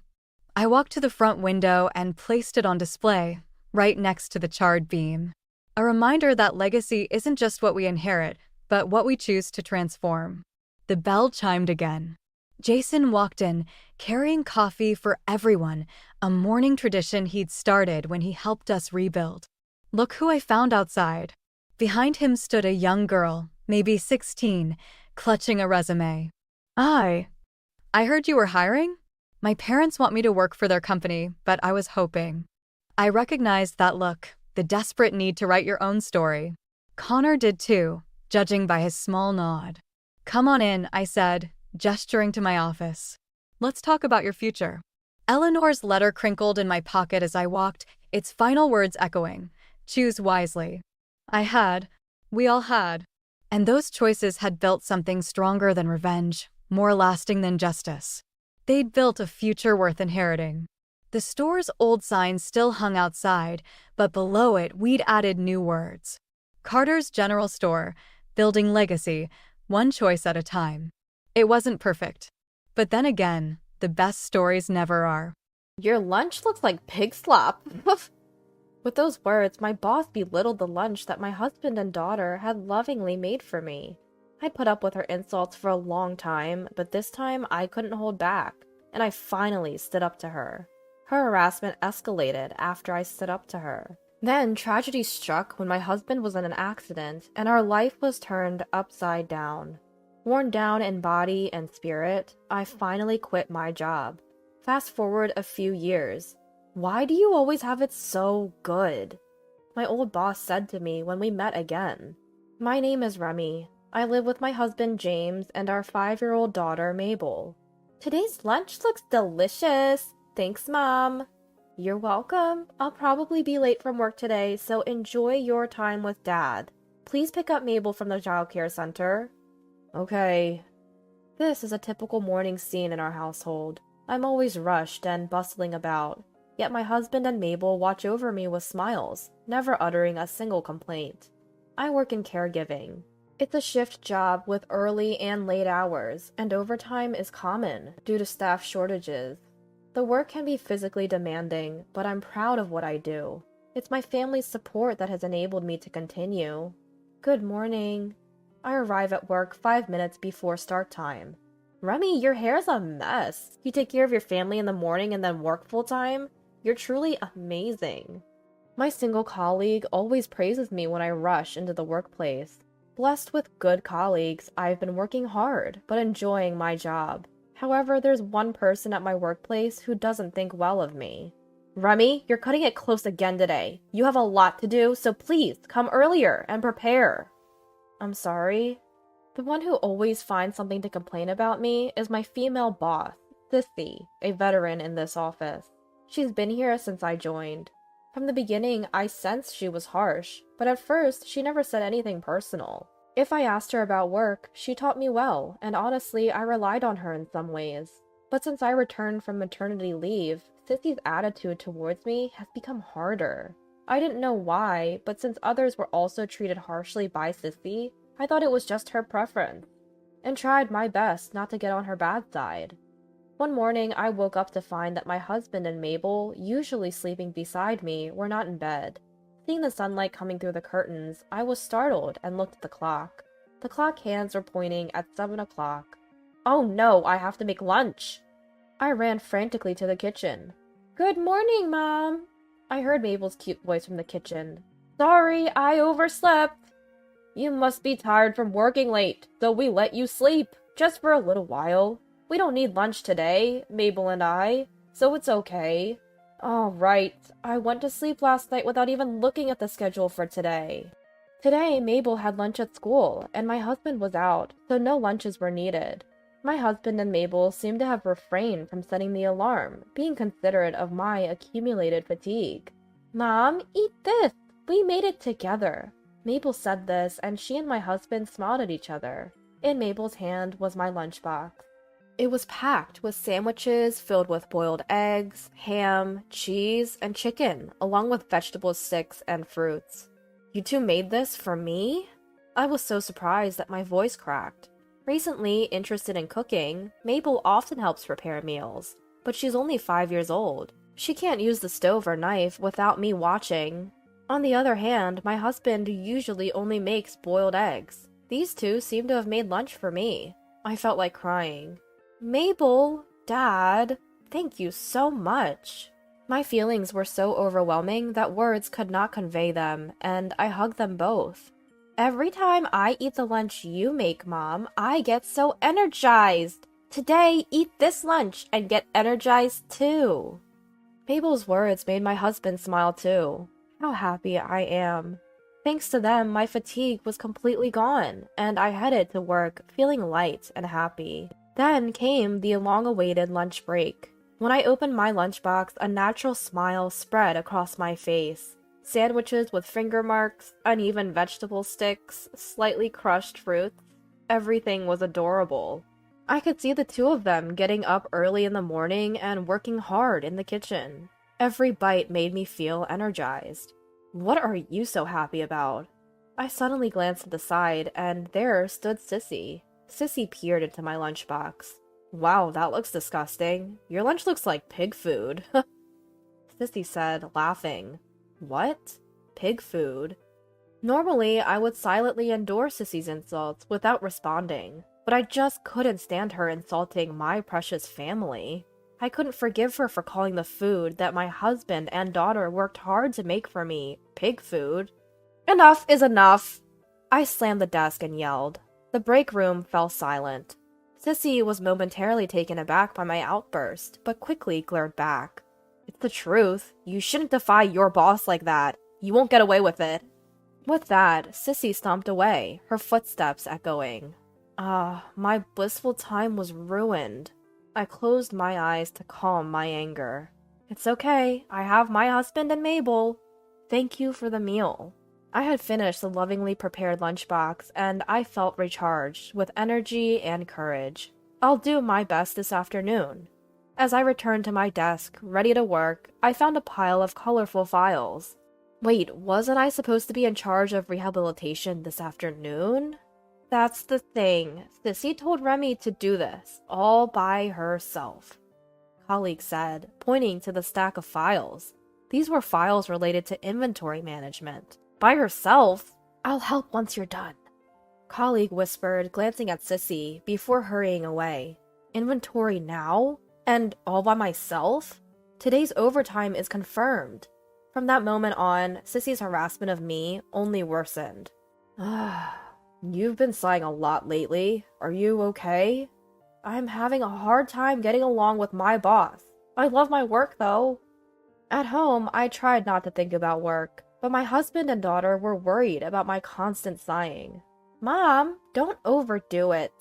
I walked to the front window and placed it on display, right next to the charred beam. A reminder that legacy isn't just what we inherit, but what we choose to transform. The bell chimed again. Jason walked in, carrying coffee for everyone, a morning tradition he'd started when he helped us rebuild. Look who I found outside. Behind him stood a young girl, maybe 16, clutching a resume. I heard you were hiring? My parents want me to work for their company, but I was hoping. I recognized that look, the desperate need to write your own story. Connor did too, judging by his small nod. Come on in, I said, gesturing to my office. Let's talk about your future. Eleanor's letter crinkled in my pocket as I walked, its final words echoing. Choose wisely. We all had. And those choices had built something stronger than revenge, more lasting than justice. They'd built a future worth inheriting. The store's old sign still hung outside, but below it we'd added new words. Carter's General Store, building legacy, one choice at a time. It wasn't perfect. But then again, the best stories never are. Your lunch looks like pig slop. With those words, my boss belittled the lunch that my husband and daughter had lovingly made for me. I'd put up with her insults for a long time, but this time I couldn't hold back, and I finally stood up to her. Her harassment escalated after I stood up to her. Then tragedy struck when my husband was in an accident, and our life was turned upside down. Worn down in body and spirit, I finally quit my job. Fast forward a few years. Why do you always have it so good? My old boss said to me when we met again. My name is Remy. I live with my husband James and our 5-year-old daughter Mabel. Today's lunch looks delicious. Thanks, Mom. You're welcome. I'll probably be late from work today, so enjoy your time with Dad. Please pick up Mabel from the childcare center. Okay. This is a typical morning scene in our household. I'm always rushed and bustling about. Yet my husband and Mabel watch over me with smiles, never uttering a single complaint. I work in caregiving. It's a shift job with early and late hours, and overtime is common due to staff shortages. The work can be physically demanding, but I'm proud of what I do. It's my family's support that has enabled me to continue. Good morning. I arrive at work 5 minutes before start time. Remy, your hair's a mess. You take care of your family in the morning and then work full-time? You're truly amazing. My single colleague always praises me when I rush into the workplace. Blessed with good colleagues, I've been working hard, but enjoying my job. However, there's one person at my workplace who doesn't think well of me. Remy, you're cutting it close again today. You have a lot to do, so please come earlier and prepare. I'm sorry. The one who always finds something to complain about me is my female boss, Sissy, a veteran in this office. She's been here since I joined. From the beginning, I sensed she was harsh, but at first, she never said anything personal. If I asked her about work, she taught me well, and honestly, I relied on her in some ways. But since I returned from maternity leave, Sissy's attitude towards me has become harder. I didn't know why, but since others were also treated harshly by Sissy, I thought it was just her preference, and tried my best not to get on her bad side. One morning, I woke up to find that my husband and Mabel, usually sleeping beside me, were not in bed. Seeing the sunlight coming through the curtains, I was startled and looked at the clock. The clock hands were pointing at 7 o'clock. Oh no, I have to make lunch! I ran frantically to the kitchen. Good morning, Mom! I heard Mabel's cute voice from the kitchen. Sorry, I overslept! You must be tired from working late, so we let you sleep, just for a little while. We don't need lunch today, Mabel and I, so it's okay. All right, I went to sleep last night without even looking at the schedule for today. Today, Mabel had lunch at school, and my husband was out, so no lunches were needed. My husband and Mabel seemed to have refrained from setting the alarm, being considerate of my accumulated fatigue. Mom, eat this. We made it together. Mabel said this, and she and my husband smiled at each other. In Mabel's hand was my lunchbox. It was packed with sandwiches filled with boiled eggs, ham, cheese, and chicken, along with vegetable sticks and fruits. You two made this for me? I was so surprised that my voice cracked. Recently interested in cooking, Mabel often helps prepare meals, but she's only 5 years old. She can't use the stove or knife without me watching. On the other hand, my husband usually only makes boiled eggs. These two seem to have made lunch for me. I felt like crying. Mabel, Dad, thank you so much. My feelings were so overwhelming that words could not convey them, and I hugged them both. Every time I eat the lunch you make, Mom, I get so energized. Today, eat this lunch and get energized too. Mabel's words made my husband smile too. How happy I am. Thanks to them, my fatigue was completely gone, and I headed to work feeling light and happy. Then came the long-awaited lunch break. When I opened my lunchbox, a natural smile spread across my face. Sandwiches with finger marks, uneven vegetable sticks, slightly crushed fruits. Everything was adorable. I could see the two of them getting up early in the morning and working hard in the kitchen. Every bite made me feel energized. What are you so happy about? I suddenly glanced to the side, and there stood Sissy. Sissy peered into my lunchbox. Wow, that looks disgusting. Your lunch looks like pig food. Sissy said, laughing. What? Pig food? Normally, I would silently endure Sissy's insults without responding, but I just couldn't stand her insulting my precious family. I couldn't forgive her for calling the food that my husband and daughter worked hard to make for me pig food. Enough is enough! I slammed the desk and yelled. The break room fell silent. Sissy was momentarily taken aback by my outburst, but quickly glared back. It's the truth. You shouldn't defy your boss like that. You won't get away with it. With that, Sissy stomped away, her footsteps echoing. My blissful time was ruined. I closed my eyes to calm my anger. It's okay. I have my husband and Mabel. Thank you for the meal. I had finished the lovingly prepared lunchbox, and I felt recharged with energy and courage. I'll do my best this afternoon. As I returned to my desk, ready to work, I found a pile of colorful files. Wait, wasn't I supposed to be in charge of rehabilitation this afternoon? That's the thing. Sissy told Remy to do this, all by herself. Colleague said, pointing to the stack of files. These were files related to inventory management. By herself? I'll help once you're done. Colleague whispered, glancing at Sissy, before hurrying away. Inventory now? And all by myself? Today's overtime is confirmed. From that moment on, Sissy's harassment of me only worsened. You've been sighing a lot lately. Are you okay? I'm having a hard time getting along with my boss. I love my work, though. At home, I tried not to think about work, but my husband and daughter were worried about my constant sighing. Mom, don't overdo it.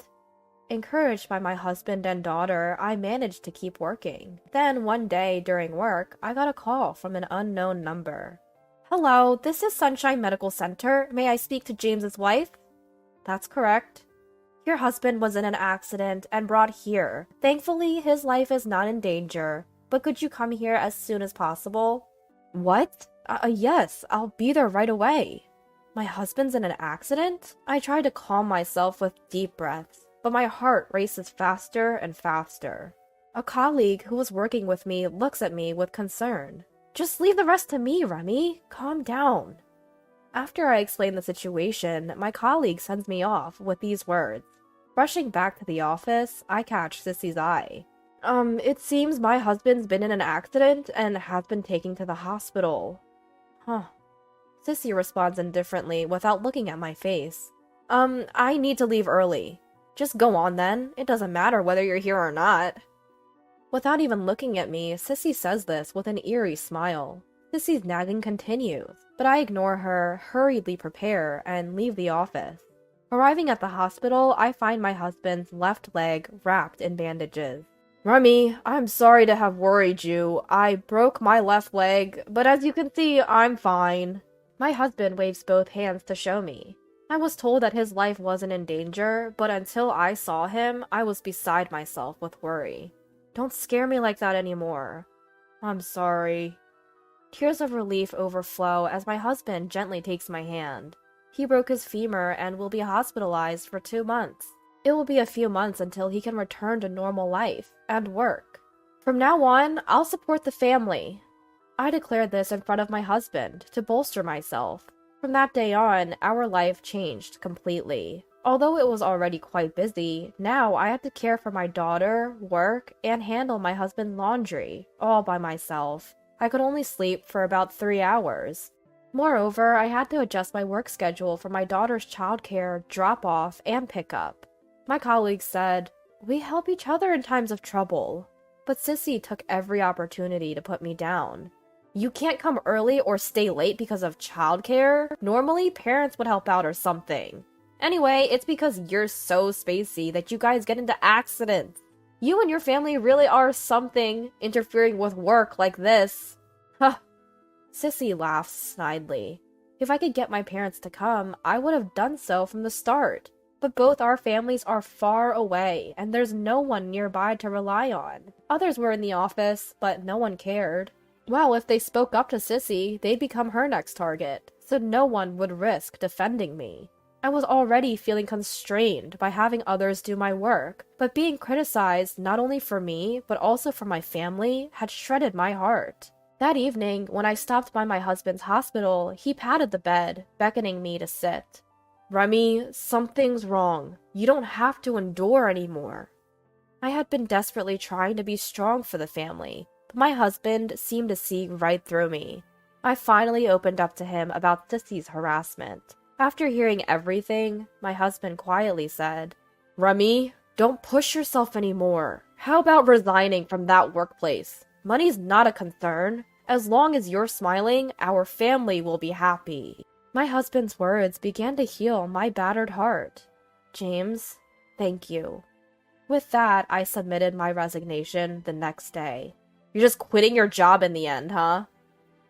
Encouraged by my husband and daughter, I managed to keep working. Then one day during work, I got a call from an unknown number. Hello, this is Sunshine Medical Center. May I speak to James's wife? That's correct. Your husband was in an accident and brought here. Thankfully, his life is not in danger, but could you come here as soon as possible? What? Yes, I'll be there right away. My husband's in an accident? I tried to calm myself with deep breaths, but my heart races faster and faster. A colleague who was working with me looks at me with concern. Just leave the rest to me, Remy. Calm down. After I explain the situation, my colleague sends me off with these words. Rushing back to the office, I catch Sissy's eye. It seems my husband's been in an accident and has been taken to the hospital. Huh. Sissy responds indifferently without looking at my face. I need to leave early. Just go on then. It doesn't matter whether you're here or not. Without even looking at me, Sissy says this with an eerie smile. Sissy's nagging continues, but I ignore her, hurriedly prepare, and leave the office. Arriving at the hospital, I find my husband's left leg wrapped in bandages. Remy, I'm sorry to have worried you. I broke my left leg, but as you can see, I'm fine. My husband waves both hands to show me. I was told that his life wasn't in danger, but until I saw him, I was beside myself with worry. Don't scare me like that anymore. I'm sorry. Tears of relief overflow as my husband gently takes my hand. He broke his femur and will be hospitalized for 2 months. It will be a few months until he can return to normal life and work. From now on, I'll support the family. I declared this in front of my husband to bolster myself. From that day on, our life changed completely. Although it was already quite busy, now I had to care for my daughter, work, and handle my husband's laundry, all by myself. I could only sleep for about 3 hours. Moreover, I had to adjust my work schedule for my daughter's childcare, drop-off, and pickup. My colleagues said, "We help each other in times of trouble." But Sissy took every opportunity to put me down. "You can't come early or stay late because of childcare? Normally, parents would help out or something. Anyway, it's because you're so spacey that you guys get into accidents. You and your family really are something, interfering with work like this." Huh. Sissy laughs snidely. If I could get my parents to come, I would have done so from the start. But both our families are far away, and there's no one nearby to rely on. Others were in the office, but no one cared. Well, if they spoke up to Sissy, they'd become her next target, so no one would risk defending me. I was already feeling constrained by having others do my work, but being criticized not only for me, but also for my family, had shredded my heart. That evening, when I stopped by my husband's hospital, he patted the bed, beckoning me to sit. "Remy, something's wrong. You don't have to endure anymore." I had been desperately trying to be strong for the family, but my husband seemed to see right through me. I finally opened up to him about Sissy's harassment. After hearing everything, my husband quietly said, "Remy, don't push yourself anymore. How about resigning from that workplace? Money's not a concern. As long as you're smiling, our family will be happy." My husband's words began to heal my battered heart. "James, thank you." With that, I submitted my resignation the next day. "You're just quitting your job in the end, huh?"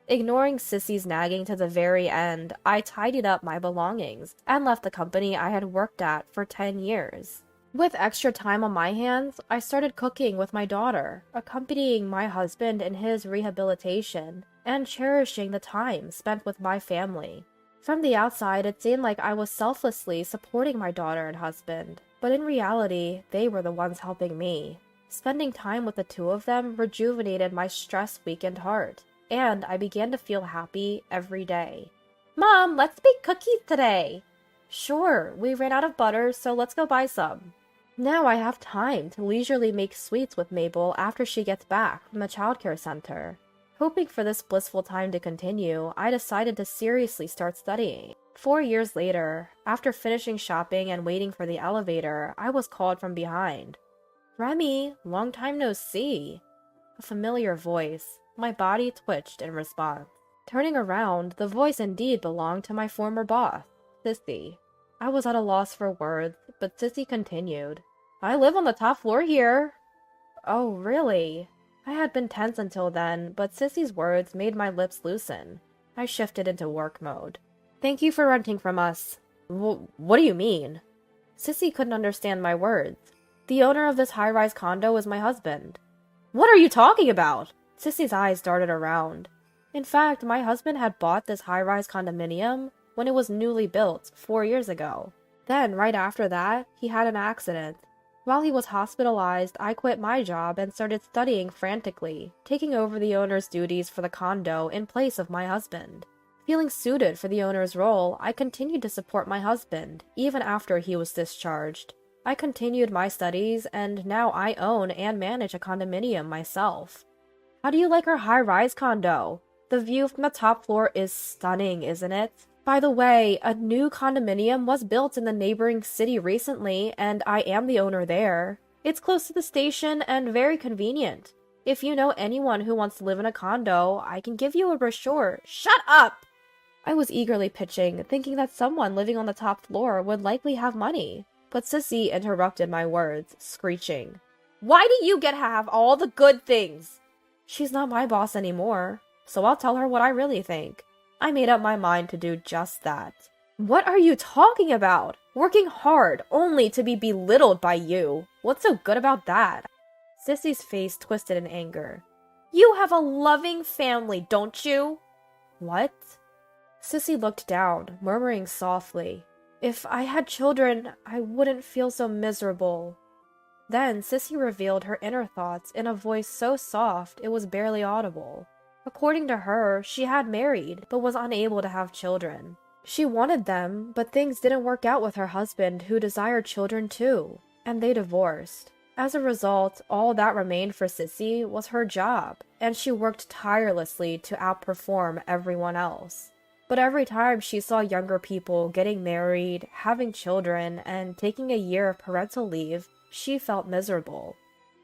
Ignoring Sissy's nagging to the very end, I tidied up my belongings and left the company I had worked at for 10 years. With extra time on my hands, I started cooking with my daughter, accompanying my husband in his rehabilitation, and cherishing the time spent with my family. From the outside, it seemed like I was selflessly supporting my daughter and husband, but in reality, they were the ones helping me. Spending time with the two of them rejuvenated my stress-weakened heart, and I began to feel happy every day. "Mom, let's bake cookies today." "Sure, we ran out of butter, so let's go buy some." Now I have time to leisurely make sweets with Mabel after she gets back from the childcare center. Hoping for this blissful time to continue, I decided to seriously start studying. 4 years later, after finishing shopping and waiting for the elevator, I was called from behind. "Remy, long time no see." A familiar voice. My body twitched in response. Turning around, the voice indeed belonged to my former boss, Sissy. I was at a loss for words, but Sissy continued. "I live on the top floor here." "Oh, really?" I had been tense until then, but Sissy's words made my lips loosen. I shifted into work mode. "Thank you for renting from us." What do you mean?" Sissy couldn't understand my words. "The owner of this high-rise condo is my husband." "What are you talking about?" Sissy's eyes darted around. In fact, my husband had bought this high-rise condominium when it was newly built 4 years ago. Then, right after that, he had an accident. While he was hospitalized, I quit my job and started studying frantically, taking over the owner's duties for the condo in place of my husband. Feeling suited for the owner's role, I continued to support my husband, even after he was discharged. I continued my studies, and now I own and manage a condominium myself. How do you like our high-rise condo? The view from the top floor is stunning, isn't it? By the way, a new condominium was built in the neighboring city recently, and I am the owner there. It's close to the station and very convenient. If you know anyone who wants to live in a condo, I can give you a brochure." "Shut up!" I was eagerly pitching, thinking that someone living on the top floor would likely have money. But Sissy interrupted my words, screeching. Why do you get to have all the good things? She's not my boss anymore, so I'll tell her what I really think. I made up my mind to do just that. What are you talking about? Working hard only to be belittled by you. What's so good about that? Sissy's face twisted in anger. You have a loving family, don't you? What? Sissy looked down, murmuring softly. If I had children, I wouldn't feel so miserable. Then Sissy revealed her inner thoughts in a voice so soft it was barely audible. According to her, she had married, but was unable to have children. She wanted them, but things didn't work out with her husband, who desired children too, and they divorced. As a result, all that remained for Sissy was her job, and she worked tirelessly to outperform everyone else. But every time she saw younger people getting married, having children, and taking a year of parental leave, she felt miserable.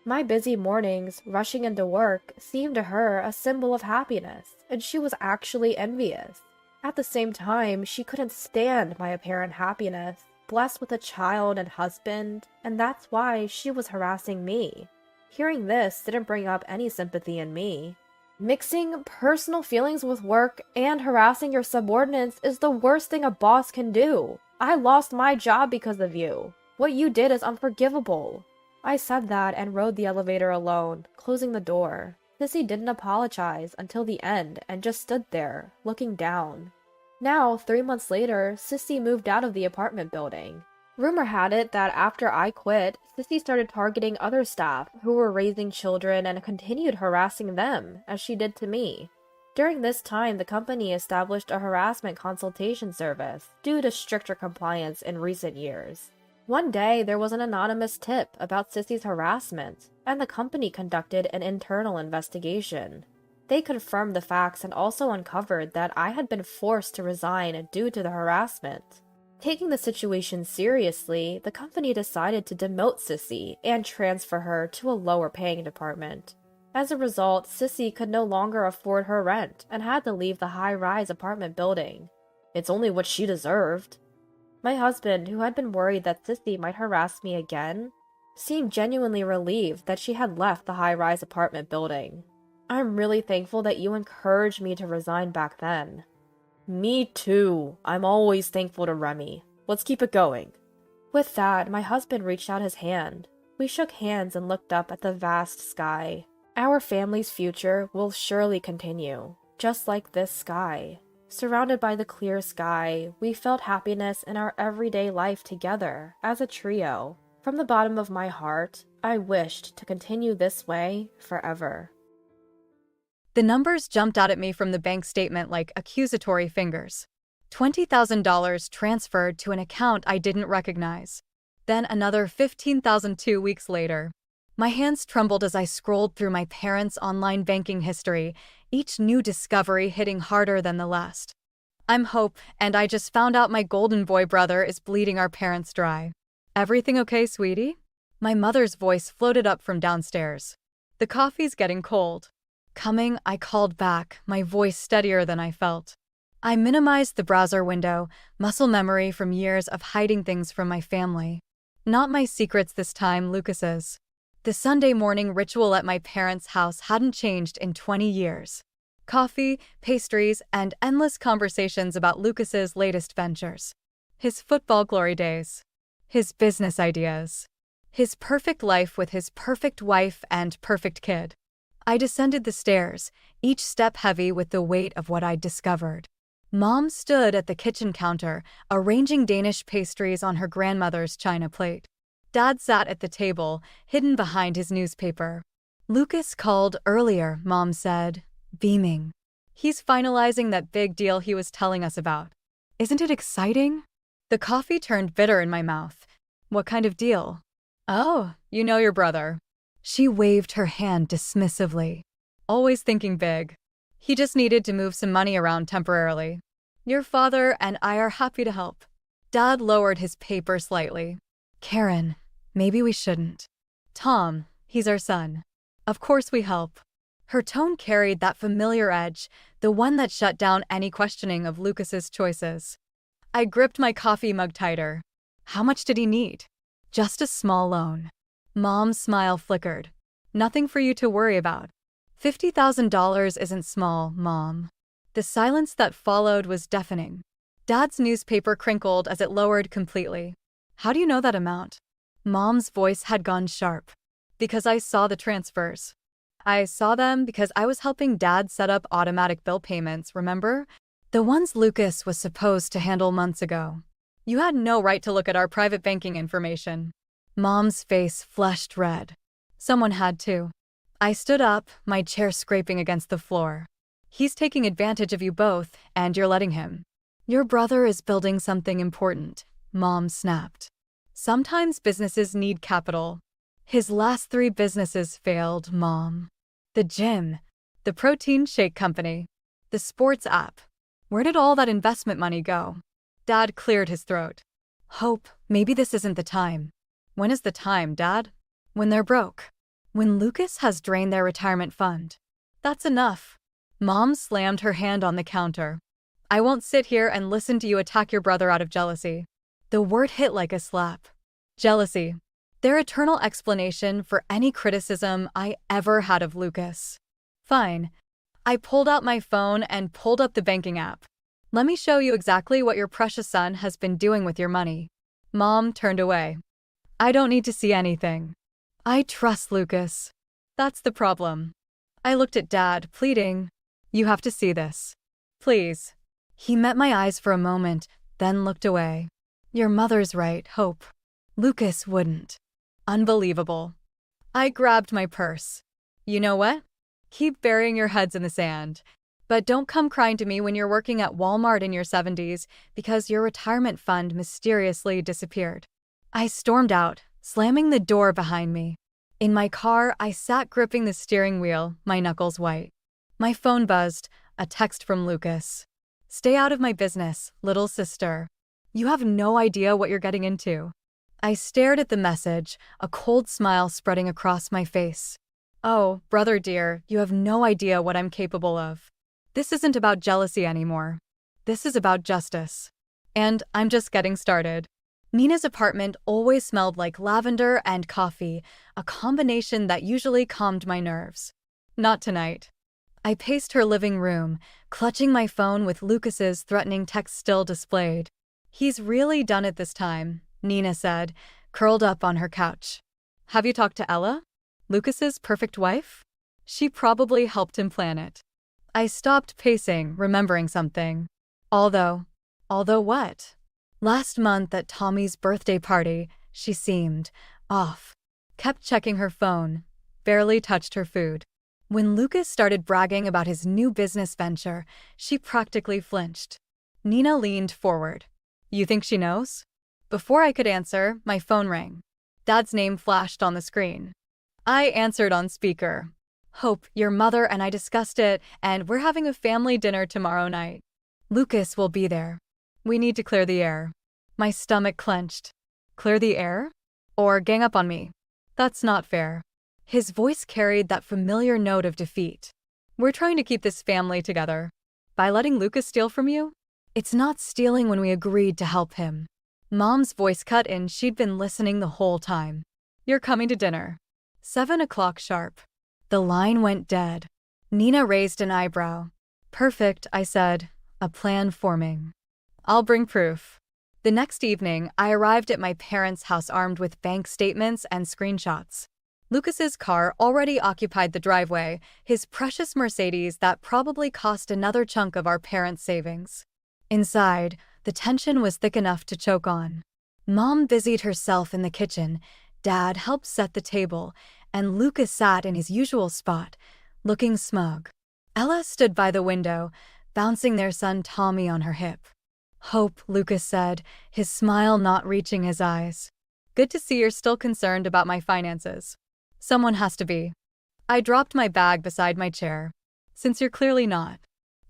My busy mornings, rushing into work, seemed to her a symbol of happiness, and she was actually envious. At the same time, she couldn't stand my apparent happiness, blessed with a child and husband, and that's why she was harassing me. Hearing this didn't bring up any sympathy in me. Mixing personal feelings with work and harassing your subordinates is the worst thing a boss can do. I lost my job because of you. What you did is unforgivable. I said that and rode the elevator alone, closing the door. Sissy didn't apologize until the end and just stood there, looking down. Now, 3 months later, Sissy moved out of the apartment building. Rumor had it that after I quit, Sissy started targeting other staff who were raising children and continued harassing them, as she did to me. During this time, the company established a harassment consultation service due to stricter compliance in recent years. One day, there was an anonymous tip about Sissy's harassment, and the company conducted an internal investigation. They confirmed the facts and also uncovered that I had been forced to resign due to the harassment. Taking the situation seriously, the company decided to demote Sissy and transfer her to a lower-paying department. As a result, Sissy could no longer afford her rent and had to leave the high-rise apartment building. It's only what she deserved. My husband, who had been worried that Sissy might harass me again, seemed genuinely relieved that she had left the high-rise apartment building. I'm really thankful that you encouraged me to resign back then. Me too. I'm always thankful to Remy. Let's keep it going. With that, my husband reached out his hand. We shook hands and looked up at the vast sky. Our family's future will surely continue, just like this sky. Surrounded by the clear sky, we felt happiness in our everyday life together, as a trio. From the bottom of my heart, I wished to continue this way forever. The numbers jumped out at me from the bank statement like accusatory fingers. $20,000 transferred to an account I didn't recognize. Then another $15,000 2 weeks later. My hands trembled as I scrolled through my parents' online banking history, each new discovery hitting harder than the last. I'm Hope, and I just found out my golden boy brother is bleeding our parents dry. Everything okay, sweetie? My mother's voice floated up from downstairs. The coffee's getting cold. Coming, I called back, my voice steadier than I felt. I minimized the browser window, muscle memory from years of hiding things from my family. Not my secrets this time, Lucas's. The Sunday morning ritual at my parents' house hadn't changed in 20 years. Coffee, pastries, and endless conversations about Lucas's latest ventures. His football glory days. His business ideas. His perfect life with his perfect wife and perfect kid. I descended the stairs, each step heavy with the weight of what I'd discovered. Mom stood at the kitchen counter, arranging Danish pastries on her grandmother's china plate. Dad sat at the table, hidden behind his newspaper. Lucas called earlier, Mom said, beaming. He's finalizing that big deal he was telling us about. Isn't it exciting? The coffee turned bitter in my mouth. What kind of deal? Oh, you know your brother. She waved her hand dismissively. Always thinking big. He just needed to move some money around temporarily. Your father and I are happy to help. Dad lowered his paper slightly. Karen, maybe we shouldn't. Tom, he's our son. Of course we help. Her tone carried that familiar edge, the one that shut down any questioning of Lucas's choices. I gripped my coffee mug tighter. How much did he need? Just a small loan. Mom's smile flickered. Nothing for you to worry about. $50,000 isn't small, Mom. The silence that followed was deafening. Dad's newspaper crinkled as it lowered completely. How do you know that amount? Mom's voice had gone sharp. Because I saw the transfers. I saw them because I was helping Dad set up automatic bill payments, remember? The ones Lucas was supposed to handle months ago. You had no right to look at our private banking information. Mom's face flushed red. Someone had to. I stood up, my chair scraping against the floor. He's taking advantage of you both, and you're letting him. Your brother is building something important, Mom snapped. Sometimes businesses need capital. His last 3 businesses failed, Mom. The gym, the protein shake company, the sports app. Where did all that investment money go? Dad cleared his throat. Hope, maybe this isn't the time. When is the time, Dad? When they're broke. When Lucas has drained their retirement fund. That's enough. Mom slammed her hand on the counter. I won't sit here and listen to you attack your brother out of jealousy. The word hit like a slap. Jealousy. Their eternal explanation for any criticism I ever had of Lucas. Fine. I pulled out my phone and pulled up the banking app. Let me show you exactly what your precious son has been doing with your money. Mom turned away. I don't need to see anything. I trust Lucas. That's the problem. I looked at Dad, pleading. You have to see this. Please. He met my eyes for a moment, then looked away. Your mother's right, Hope. Lucas wouldn't. Unbelievable. I grabbed my purse. You know what? Keep burying your heads in the sand. But don't come crying to me when you're working at Walmart in your 70s because your retirement fund mysteriously disappeared. I stormed out, slamming the door behind me. In my car, I sat gripping the steering wheel, my knuckles white. My phone buzzed, a text from Lucas. Stay out of my business, little sister. You have no idea what you're getting into. I stared at the message, a cold smile spreading across my face. Oh, brother dear, you have no idea what I'm capable of. This isn't about jealousy anymore. This is about justice. And I'm just getting started. Nina's apartment always smelled like lavender and coffee, a combination that usually calmed my nerves. Not tonight. I paced her living room, clutching my phone with Lucas's threatening text still displayed. He's really done it this time, Nina said, curled up on her couch. Have you talked to Ella? Lucas's perfect wife? She probably helped him plan it. I stopped pacing, remembering something. Although what? Last month at Tommy's birthday party, she seemed off. Kept checking her phone, barely touched her food. When Lucas started bragging about his new business venture, she practically flinched. Nina leaned forward. You think she knows? Before I could answer, my phone rang. Dad's name flashed on the screen. I answered on speaker. Hope, your mother and I discussed it, and we're having a family dinner tomorrow night. Lucas will be there. We need to clear the air. My stomach clenched. Clear the air? Or gang up on me? That's not fair. His voice carried that familiar note of defeat. We're trying to keep this family together. By letting Lucas steal from you? It's not stealing when we agreed to help him. Mom's voice cut in. She'd been listening the whole time. You're coming to dinner. 7 o'clock sharp. The line went dead. Nina raised an eyebrow. Perfect, I said, a plan forming. I'll bring proof. The next evening, I arrived at my parents' house armed with bank statements and screenshots. Lucas's car already occupied the driveway, his precious Mercedes that probably cost another chunk of our parents' savings. Inside, the tension was thick enough to choke on. Mom busied herself in the kitchen, Dad helped set the table, and Lucas sat in his usual spot, looking smug. Ella stood by the window, bouncing their son Tommy on her hip. Hope, Lucas said, his smile not reaching his eyes. Good to see you're still concerned about my finances. Someone has to be. I dropped my bag beside my chair. Since you're clearly not.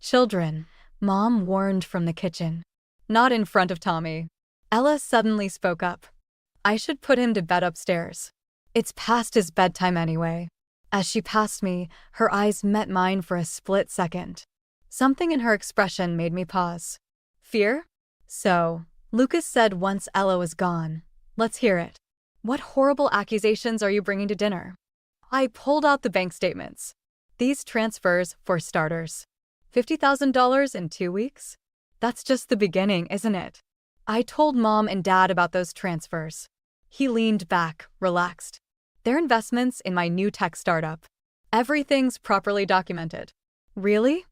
Children, Mom warned from the kitchen. Not in front of Tommy. Ella suddenly spoke up. I should put him to bed upstairs. It's past his bedtime anyway. As she passed me, her eyes met mine for a split second. Something in her expression made me pause. Fear? So, Lucas said once Ella was gone. Let's hear it. What horrible accusations are you bringing to dinner? I pulled out the bank statements. These transfers, for starters. $50,000 in 2 weeks? That's just the beginning, isn't it? I told Mom and Dad about those transfers. He leaned back, relaxed. They're investments in my new tech startup. Everything's properly documented. Really?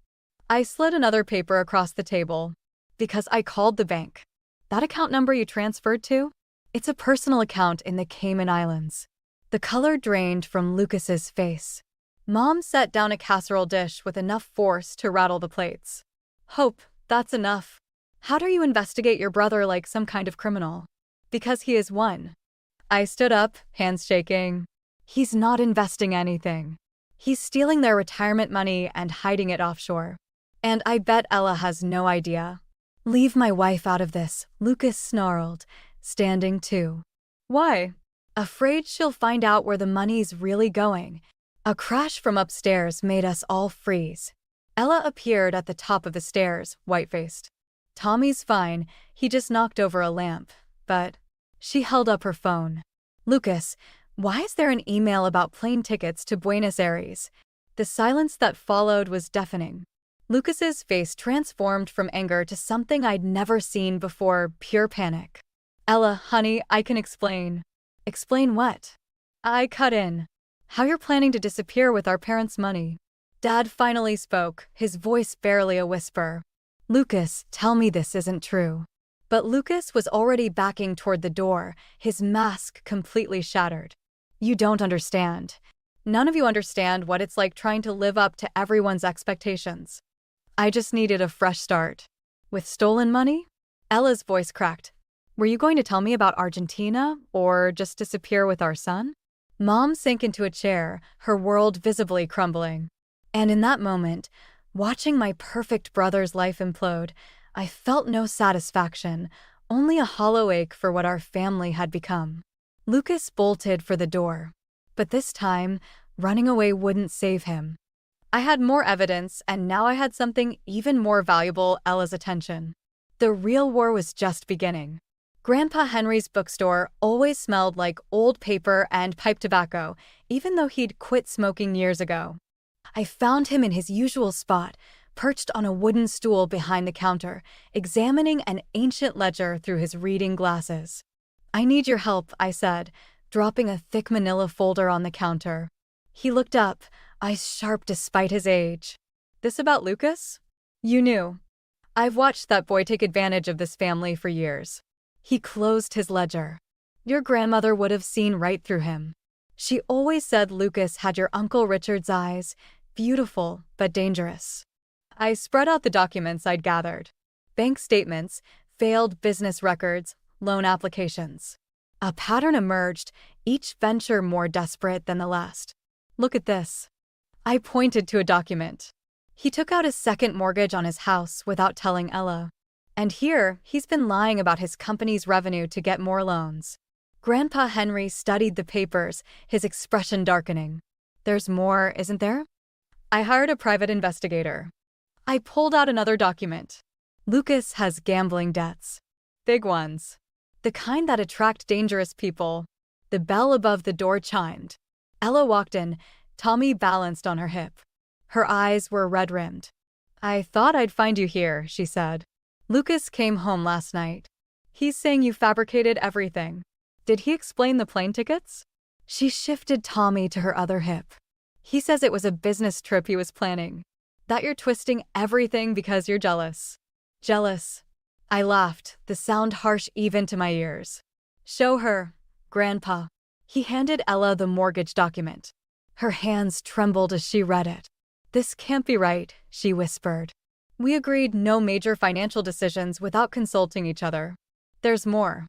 I slid another paper across the table. Because I called the bank. That account number you transferred to? It's a personal account in the Cayman Islands. The color drained from Lucas's face. Mom set down a casserole dish with enough force to rattle the plates. Hope, that's enough. How do you investigate your brother like some kind of criminal? Because he is one. I stood up, hands shaking. He's not investing anything. He's stealing their retirement money and hiding it offshore. And I bet Ella has no idea. Leave my wife out of this, Lucas snarled, standing too. Why? Afraid she'll find out where the money's really going. A crash from upstairs made us all freeze. Ella appeared at the top of the stairs, white-faced. Tommy's fine, he just knocked over a lamp, but… She held up her phone. Lucas, why is there an email about plane tickets to Buenos Aires? The silence that followed was deafening. Lucas's face transformed from anger to something I'd never seen before, pure panic. Ella, honey, I can explain. Explain what? I cut in. How you're planning to disappear with our parents' money. Dad finally spoke, his voice barely a whisper. Lucas, tell me this isn't true. But Lucas was already backing toward the door, his mask completely shattered. You don't understand. None of you understand what it's like trying to live up to everyone's expectations. I just needed a fresh start. With stolen money? Ella's voice cracked. Were you going to tell me about Argentina, or just disappear with our son? Mom sank into a chair, her world visibly crumbling. And in that moment, watching my perfect brother's life implode, I felt no satisfaction, only a hollow ache for what our family had become. Lucas bolted for the door. But this time, running away wouldn't save him. I had more evidence, and now I had something even more valuable, Ella's attention. The real war was just beginning. Grandpa Henry's bookstore always smelled like old paper and pipe tobacco, even though he'd quit smoking years ago. I found him in his usual spot, perched on a wooden stool behind the counter, examining an ancient ledger through his reading glasses. I need your help, I said, dropping a thick manila folder on the counter. He looked up, eyes sharp despite his age. This about Lucas? You knew. I've watched that boy take advantage of this family for years. He closed his ledger. Your grandmother would have seen right through him. She always said Lucas had your Uncle Richard's eyes, beautiful but dangerous. I spread out the documents I'd gathered. Bank statements, failed business records, loan applications. A pattern emerged, each venture more desperate than the last. Look at this. I pointed to a document. He took out his second mortgage on his house without telling Ella. And here, he's been lying about his company's revenue to get more loans. Grandpa Henry studied the papers, his expression darkening. There's more, isn't there? I hired a private investigator. I pulled out another document. Lucas has gambling debts. Big ones. The kind that attract dangerous people. The bell above the door chimed. Ella walked in, Tommy balanced on her hip. Her eyes were red-rimmed. I thought I'd find you here, she said. Lucas came home last night. He's saying you fabricated everything. Did he explain the plane tickets? She shifted Tommy to her other hip. He says it was a business trip he was planning. That you're twisting everything because you're jealous. Jealous. I laughed, the sound harsh even to my ears. Show her, Grandpa. He handed Ella the mortgage document. Her hands trembled as she read it. This can't be right, she whispered. We agreed no major financial decisions without consulting each other. There's more.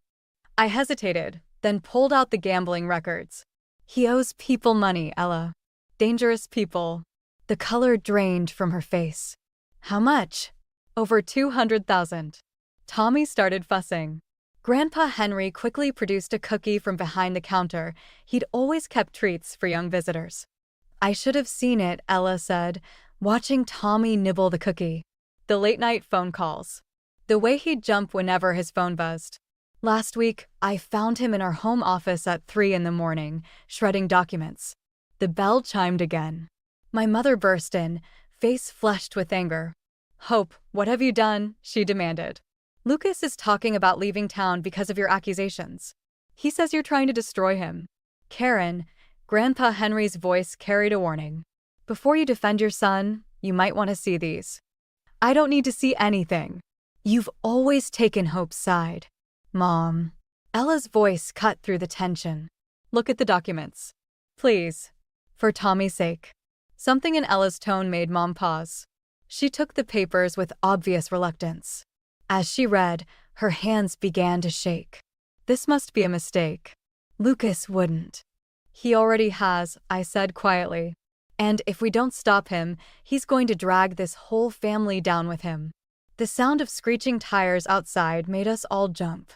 I hesitated, then pulled out the gambling records. He owes people money, Ella. Dangerous people. The color drained from her face. How much? Over 200,000. Tommy started fussing. Grandpa Henry quickly produced a cookie from behind the counter. He'd always kept treats for young visitors. I should have seen it, Ella said, watching Tommy nibble the cookie. The late-night phone calls. The way he'd jump whenever his phone buzzed. Last week, I found him in our home office at 3 in the morning, shredding documents. The bell chimed again. My mother burst in, face flushed with anger. "Hope, what have you done?" she demanded. "Lucas is talking about leaving town because of your accusations. He says you're trying to destroy him." "Karen," Grandpa Henry's voice carried a warning. "Before you defend your son, you might want to see these." "I don't need to see anything. You've always taken Hope's side." "Mom." Ella's voice cut through the tension. "Look at the documents. Please. For Tommy's sake." Something in Ella's tone made Mom pause. She took the papers with obvious reluctance. As she read, her hands began to shake. "This must be a mistake. Lucas wouldn't." "He already has," I said quietly. "And if we don't stop him, he's going to drag this whole family down with him." The sound of screeching tires outside made us all jump.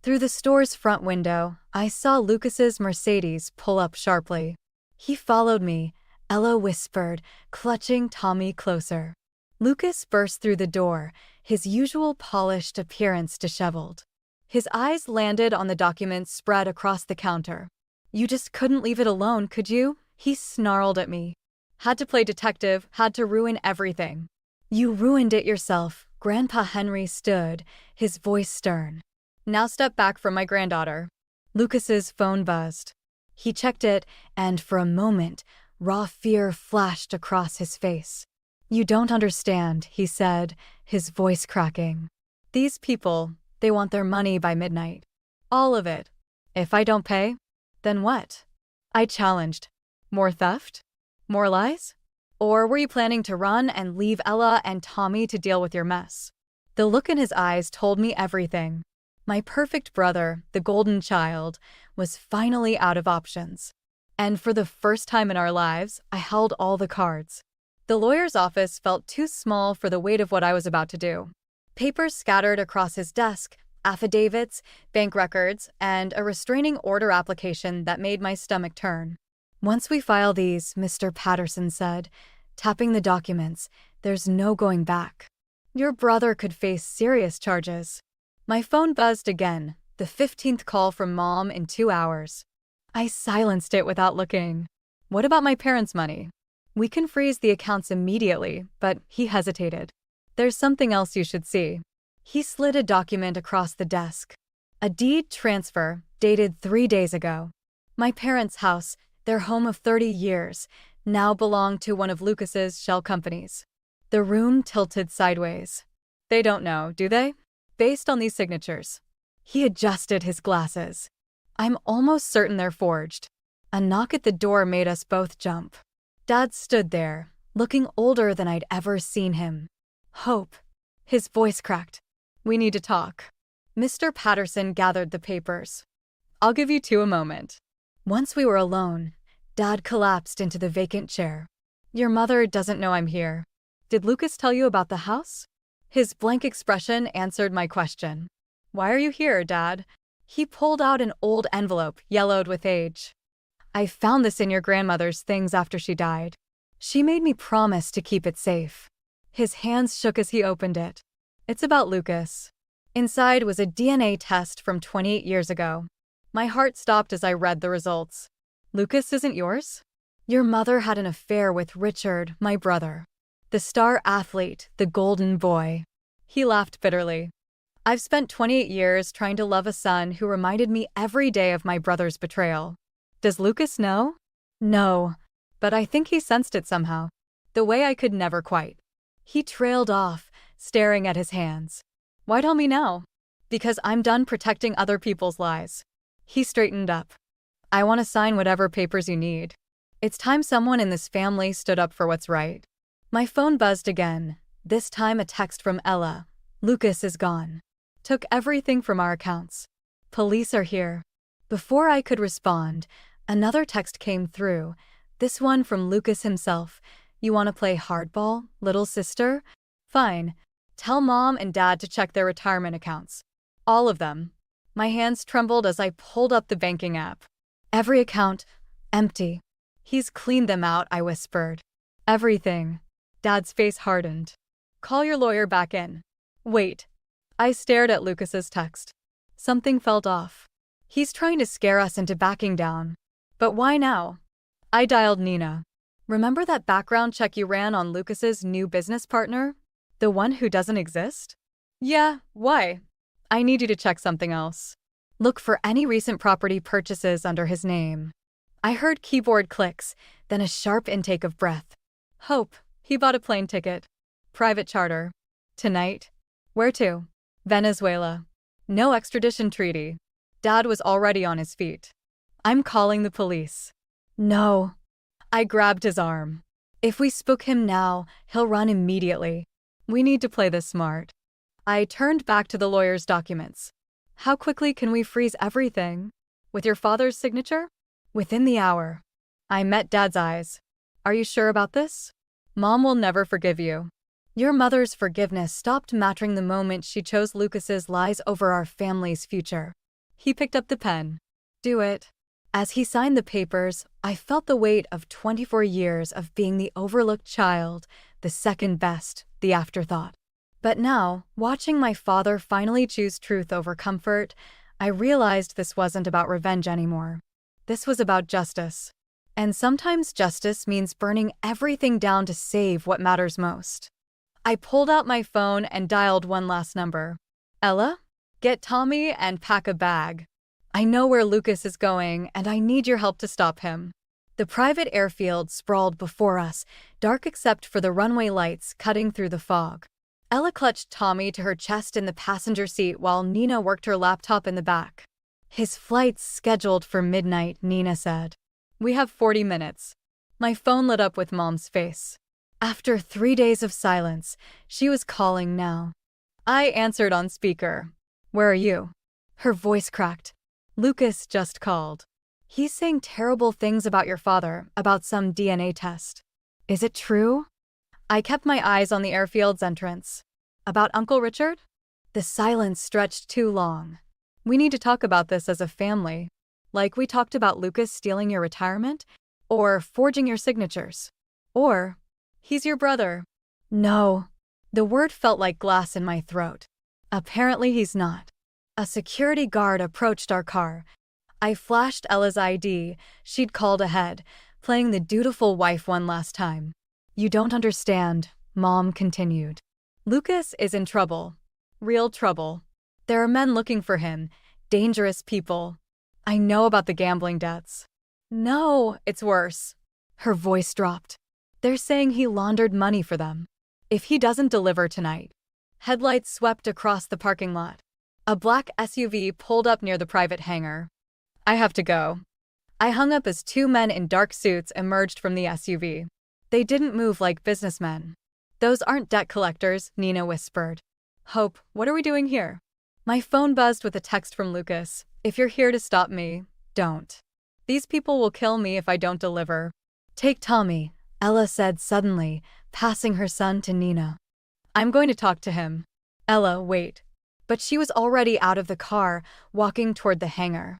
Through the store's front window, I saw Lucas's Mercedes pull up sharply. "He followed me," Ella whispered, clutching Tommy closer. Lucas burst through the door, his usual polished appearance disheveled. His eyes landed on the documents spread across the counter. "You just couldn't leave it alone, could you?" he snarled at me. "Had to play detective, had to ruin everything." "You ruined it yourself." Grandpa Henry stood, his voice stern. "Now step back from my granddaughter." Lucas's phone buzzed. He checked it, and for a moment, raw fear flashed across his face. "You don't understand," he said, his voice cracking. "These people, they want their money by midnight. All of it. If I don't pay, then what?" I challenged. "More theft? More lies? Or were you planning to run and leave Ella and Tommy to deal with your mess?" The look in his eyes told me everything. My perfect brother, the golden child, was finally out of options. And for the first time in our lives, I held all the cards. The lawyer's office felt too small for the weight of what I was about to do. Papers scattered across his desk, affidavits, bank records, and a restraining order application that made my stomach turn. "Once we file these," Mr. Patterson said, tapping the documents, "there's no going back. Your brother could face serious charges." My phone buzzed again, the 15th call from Mom in 2 hours. I silenced it without looking. "What about my parents' money?" "We can freeze the accounts immediately," but he hesitated. "There's something else you should see." He slid a document across the desk. A deed transfer, dated 3 days ago. My parents' house, their home of 30 years, now belonged to one of Lucas's shell companies. The room tilted sideways. "They don't know, do they? Based on these signatures." He adjusted his glasses. "I'm almost certain they're forged." A knock at the door made us both jump. Dad stood there, looking older than I'd ever seen him. "Hope." His voice cracked. "We need to talk." Mr. Patterson gathered the papers. "I'll give you two a moment." Once we were alone, Dad collapsed into the vacant chair. "Your mother doesn't know I'm here. Did Lucas tell you about the house?" His blank expression answered my question. "Why are you here, Dad?" He pulled out an old envelope, yellowed with age. "I found this in your grandmother's things after she died. She made me promise to keep it safe." His hands shook as he opened it. "It's about Lucas." Inside was a DNA test from 28 years ago. My heart stopped as I read the results. "Lucas isn't yours? Your mother had an affair with Richard, my brother. The star athlete, the golden boy." He laughed bitterly. "I've spent 28 years trying to love a son who reminded me every day of my brother's betrayal. Does Lucas know?" "No, but I think he sensed it somehow. The way I could never quite." He trailed off, staring at his hands. "Why tell me now?" "Because I'm done protecting other people's lies." He straightened up. "I want to sign whatever papers you need. It's time someone in this family stood up for what's right." My phone buzzed again, this time a text from Ella. "Lucas is gone. Took everything from our accounts. Police are here." Before I could respond, another text came through, this one from Lucas himself. "You want to play hardball, little sister? Fine. Tell Mom and Dad to check their retirement accounts. All of them." My hands trembled as I pulled up the banking app. "Every account, empty." "He's cleaned them out," I whispered. "Everything." Dad's face hardened. "Call your lawyer back in." "Wait." I stared at Lucas's text. Something felt off. He's trying to scare us into backing down. But why now? I dialed Nina. Remember that background check you ran on Lucas's new business partner? The one who doesn't exist? Yeah, why? I need you to check something else. Look for any recent property purchases under his name. I heard keyboard clicks, then a sharp intake of breath. Hope, he bought a plane ticket. Private charter. Tonight. Where to? Venezuela. No extradition treaty. Dad was already on his feet. I'm calling the police. No. I grabbed his arm. If we spook him now, he'll run immediately. We need to play this smart. I turned back to the lawyer's documents. How quickly can we freeze everything? With your father's signature? Within the hour. I met Dad's eyes. Are you sure about this? Mom will never forgive you. Your mother's forgiveness stopped mattering the moment she chose Lucas's lies over our family's future. He picked up the pen. Do it. As he signed the papers, I felt the weight of 24 years of being the overlooked child, the second best, the afterthought. But now, watching my father finally choose truth over comfort, I realized this wasn't about revenge anymore. This was about justice. And sometimes justice means burning everything down to save what matters most. I pulled out my phone and dialed one last number. Ella? Get Tommy and pack a bag. I know where Lucas is going, and I need your help to stop him. The private airfield sprawled before us, dark except for the runway lights cutting through the fog. Ella clutched Tommy to her chest in the passenger seat while Nina worked her laptop in the back. His flight's scheduled for midnight, Nina said. We have 40 minutes. My phone lit up with Mom's face. After 3 days of silence, she was calling now. I answered on speaker. Where are you? Her voice cracked. Lucas just called. He's saying terrible things about your father, about some DNA test. Is it true? I kept my eyes on the airfield's entrance. About Uncle Richard? The silence stretched too long. We need to talk about this as a family. Like we talked about Lucas stealing your retirement? Or forging your signatures? Or, he's your brother. No. The word felt like glass in my throat. Apparently he's not. A security guard approached our car. I flashed Ella's ID. She'd called ahead, playing the dutiful wife one last time. You don't understand, Mom continued. Lucas is in trouble. Real trouble. There are men looking for him. Dangerous people. I know about the gambling debts. No, it's worse. Her voice dropped. They're saying he laundered money for them. If he doesn't deliver tonight. Headlights swept across the parking lot. A black SUV pulled up near the private hangar. I have to go. I hung up as 2 men in dark suits emerged from the SUV. They didn't move like businessmen. Those aren't debt collectors, Nina whispered. Hope, what are we doing here? My phone buzzed with a text from Lucas. If you're here to stop me, don't. These people will kill me if I don't deliver. Take Tommy, Ella said suddenly, passing her son to Nina. I'm going to talk to him. Ella, wait. But she was already out of the car, walking toward the hangar.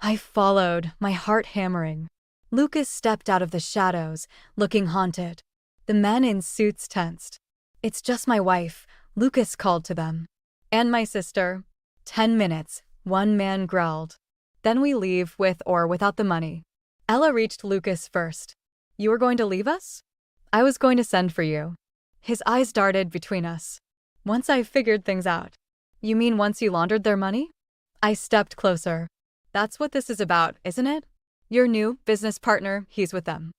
I followed, my heart hammering. Lucas stepped out of the shadows, looking haunted. The men in suits tensed. It's just my wife, Lucas called to them. And my sister. 10 minutes, one man growled. Then we leave with or without the money. Ella reached Lucas first. You were going to leave us? I was going to send for you. His eyes darted between us. Once I figured things out. You mean once you laundered their money? I stepped closer. That's what this is about, isn't it? Your new business partner, he's with them.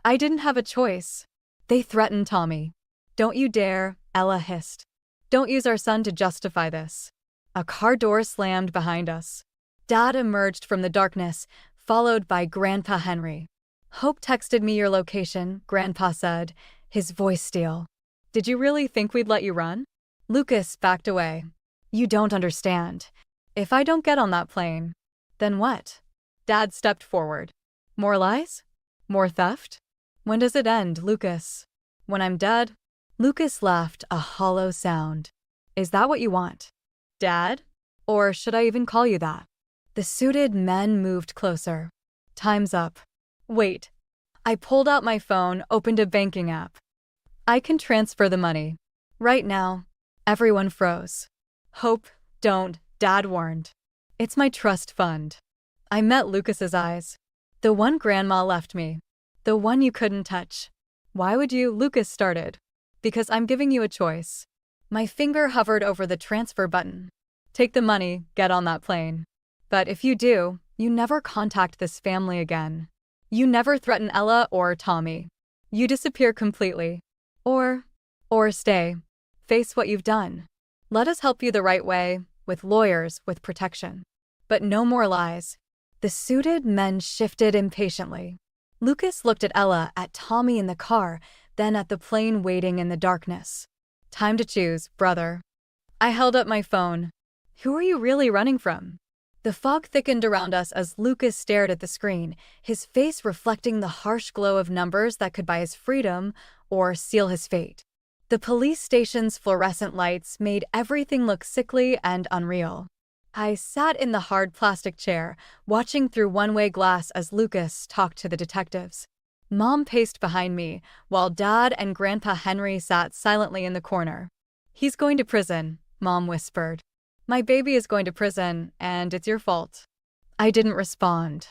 I didn't have a choice. They threatened Tommy. Don't you dare, Ella hissed. Don't use our son to justify this. A car door slammed behind us. Dad emerged from the darkness, followed by Grandpa Henry. Hope texted me your location, Grandpa said, his voice steel. Did you really think we'd let you run? Lucas backed away. You don't understand. If I don't get on that plane, then what? Dad stepped forward. More lies? More theft? When does it end, Lucas? When I'm dead? Lucas laughed a hollow sound. Is that what you want? Dad? Or should I even call you that? The suited men moved closer. Time's up. Wait. I pulled out my phone, opened a banking app. I can transfer the money. Right now. Everyone froze. Hope, don't, Dad warned. It's my trust fund. I met Lucas's eyes. The one Grandma left me. The one you couldn't touch. Why would you? Lucas started. Because I'm giving you a choice. My finger hovered over the transfer button. Take the money, get on that plane. But if you do, you never contact this family again. You never threaten Ella or Tommy. You disappear completely. Or stay. Face what you've done. Let us help you the right way, with lawyers, with protection. But no more lies. The suited men shifted impatiently. Lucas looked at Ella, at Tommy in the car, then at the plane waiting in the darkness. Time to choose, brother. I held up my phone. Who are you really running from? The fog thickened around us as Lucas stared at the screen, his face reflecting the harsh glow of numbers that could buy his freedom or seal his fate. The police station's fluorescent lights made everything look sickly and unreal. I sat in the hard plastic chair, watching through one-way glass as Lucas talked to the detectives. Mom paced behind me, while Dad and Grandpa Henry sat silently in the corner. He's going to prison, Mom whispered. My baby is going to prison, and it's your fault. I didn't respond.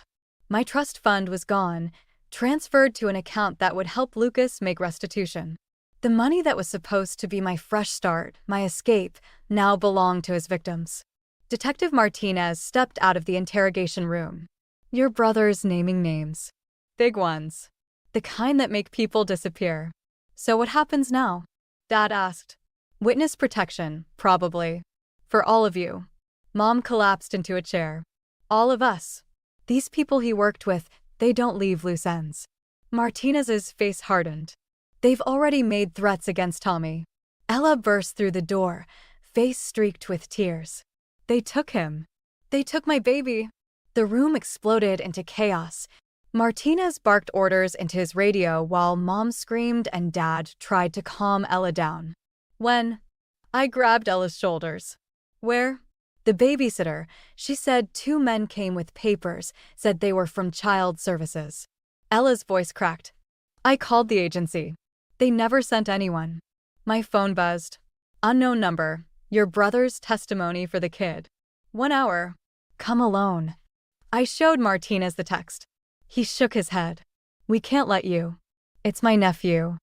My trust fund was gone, transferred to an account that would help Lucas make restitution. The money that was supposed to be my fresh start, my escape, now belonged to his victims. Detective Martinez stepped out of the interrogation room. Your brother's naming names. Big ones. The kind that make people disappear. So what happens now? Dad asked. Witness protection, probably. For all of you. Mom collapsed into a chair. All of us. These people he worked with, they don't leave loose ends. Martinez's face hardened. They've already made threats against Tommy. Ella burst through the door, face streaked with tears. They took him. They took my baby. The room exploded into chaos. Martinez barked orders into his radio while Mom screamed and Dad tried to calm Ella down. When? I grabbed Ella's shoulders. Where? The babysitter. She said 2 men came with papers, said they were from child services. Ella's voice cracked. I called the agency. They never sent anyone. My phone buzzed. Unknown number. Your brother's testimony for the kid. 1 hour. Come alone. I showed Martinez the text. He shook his head. We can't let you. It's my nephew.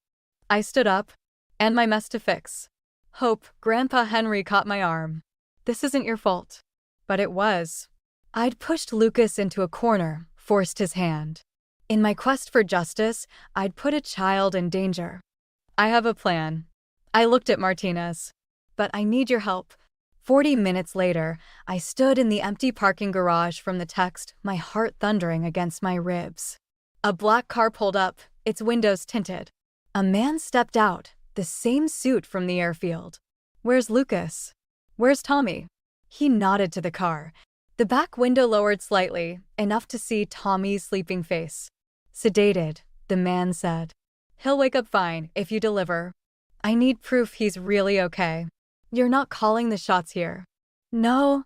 I stood up. And my mess to fix. Hope, Grandpa Henry caught my arm. This isn't your fault. But it was. I'd pushed Lucas into a corner, forced his hand. In my quest for justice, I'd put a child in danger. I have a plan. I looked at Martinez. But I need your help. 40 minutes later, I stood in the empty parking garage from the text, my heart thundering against my ribs. A black car pulled up, its windows tinted. A man stepped out, the same suit from the airfield. Where's Lucas? Where's Tommy? He nodded to the car. The back window lowered slightly, enough to see Tommy's sleeping face. Sedated, the man said. He'll wake up fine if you deliver. I need proof he's really okay. You're not calling the shots here. No.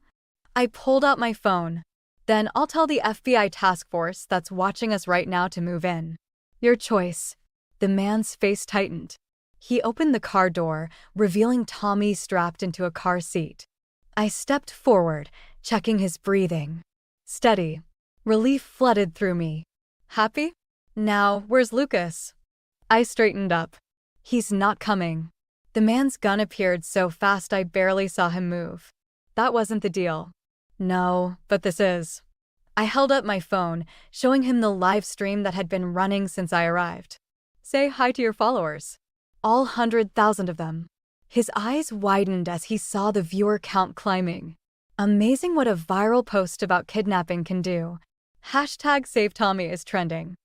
I pulled out my phone. Then I'll tell the FBI task force that's watching us right now to move in. Your choice. The man's face tightened. He opened the car door, revealing Tommy strapped into a car seat. I stepped forward, checking his breathing. Steady. Relief flooded through me. Happy? Now, where's Lucas? I straightened up. He's not coming. The man's gun appeared so fast I barely saw him move. That wasn't the deal. No, but this is. I held up my phone, showing him the live stream that had been running since I arrived. Say hi to your followers. All 100,000 of them. His eyes widened as he saw the viewer count climbing. Amazing what a viral post about kidnapping can do. #SaveTommy is trending.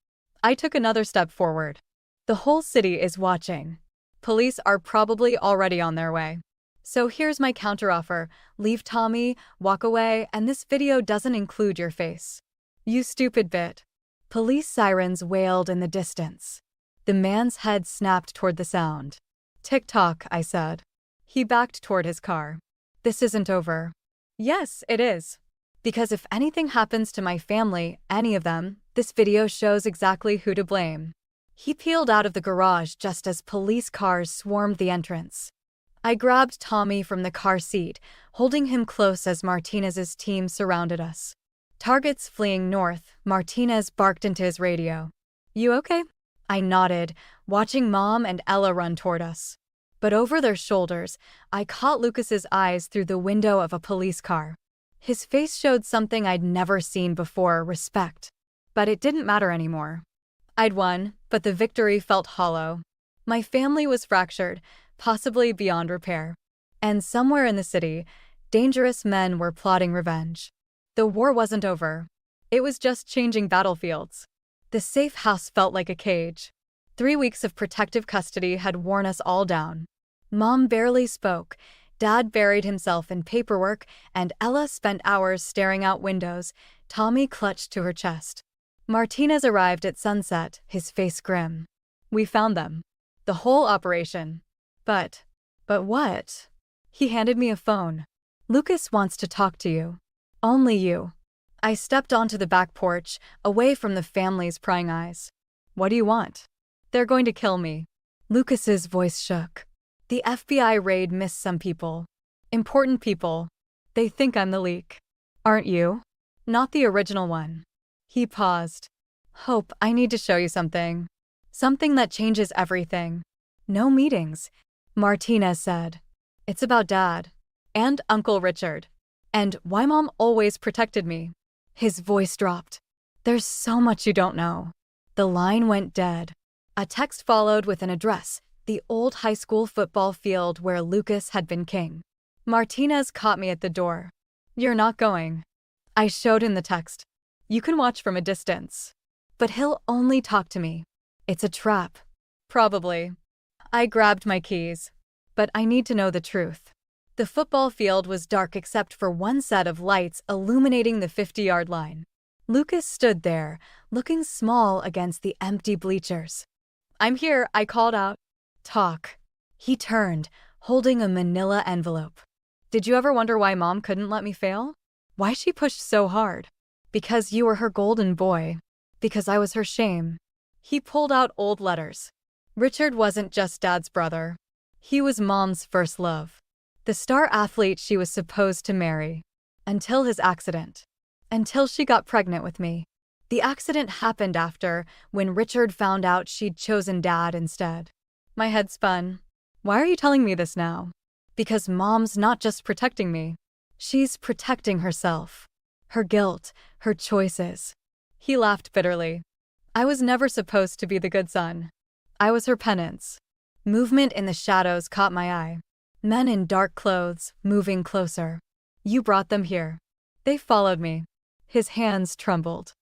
I took another step forward. The whole city is watching. Police are probably already on their way. So here's my counteroffer. Leave Tommy, walk away, and this video doesn't include your face. You stupid bit. Police sirens wailed in the distance. The man's head snapped toward the sound. Tick-tock, I said. He backed toward his car. This isn't over. Yes, it is. Because if anything happens to my family, any of them, this video shows exactly who to blame. He peeled out of the garage just as police cars swarmed the entrance. I grabbed Tommy from the car seat, holding him close as Martinez's team surrounded us. Targets fleeing north, Martinez barked into his radio. "You okay?" I nodded, watching Mom and Ella run toward us. But over their shoulders, I caught Lucas's eyes through the window of a police car. His face showed something I'd never seen before, respect. But it didn't matter anymore. I'd won, but the victory felt hollow. My family was fractured, possibly beyond repair. And somewhere in the city, dangerous men were plotting revenge. The war wasn't over. It was just changing battlefields. The safe house felt like a cage. 3 weeks of protective custody had worn us all down. Mom barely spoke, Dad buried himself in paperwork, and Ella spent hours staring out windows, Tommy clutched to her chest. Martinez arrived at sunset, his face grim. We found them. The whole operation. But what? He handed me a phone. "Lucas wants to talk to you. Only you." I stepped onto the back porch, away from the family's prying eyes. "What do you want?" "They're going to kill me." Lucas's voice shook. "The FBI raid missed some people. Important people. They think I'm the leak." "Aren't you?" "Not the original one." He paused. "Hope, I need to show you something. Something that changes everything." "No meetings," Martinez said. "It's about Dad. And Uncle Richard. And why Mom always protected me." His voice dropped. "There's so much you don't know." The line went dead. A text followed with an address, the old high school football field where Lucas had been king. Martinez caught me at the door. "You're not going." I showed him the text. "You can watch from a distance. But he'll only talk to me." "It's a trap." "Probably." I grabbed my keys. "But I need to know the truth." The football field was dark except for one set of lights illuminating the 50-yard line. Lucas stood there, looking small against the empty bleachers. "I'm here," I called out. "Talk." He turned, holding a manila envelope. "Did you ever wonder why Mom couldn't let me fail? Why she pushed so hard? Because you were her golden boy. Because I was her shame." He pulled out old letters. Richard wasn't just Dad's brother. He was Mom's first love. The star athlete she was supposed to marry. Until his accident. Until she got pregnant with me. The accident happened after, when Richard found out she'd chosen Dad instead. My head spun. "Why are you telling me this now?" "Because Mom's not just protecting me. She's protecting herself. Her guilt, her choices." He laughed bitterly. "I was never supposed to be the good son. I was her penance." Movement in the shadows caught my eye. Men in dark clothes, moving closer. "You brought them here." "They followed me." His hands trembled.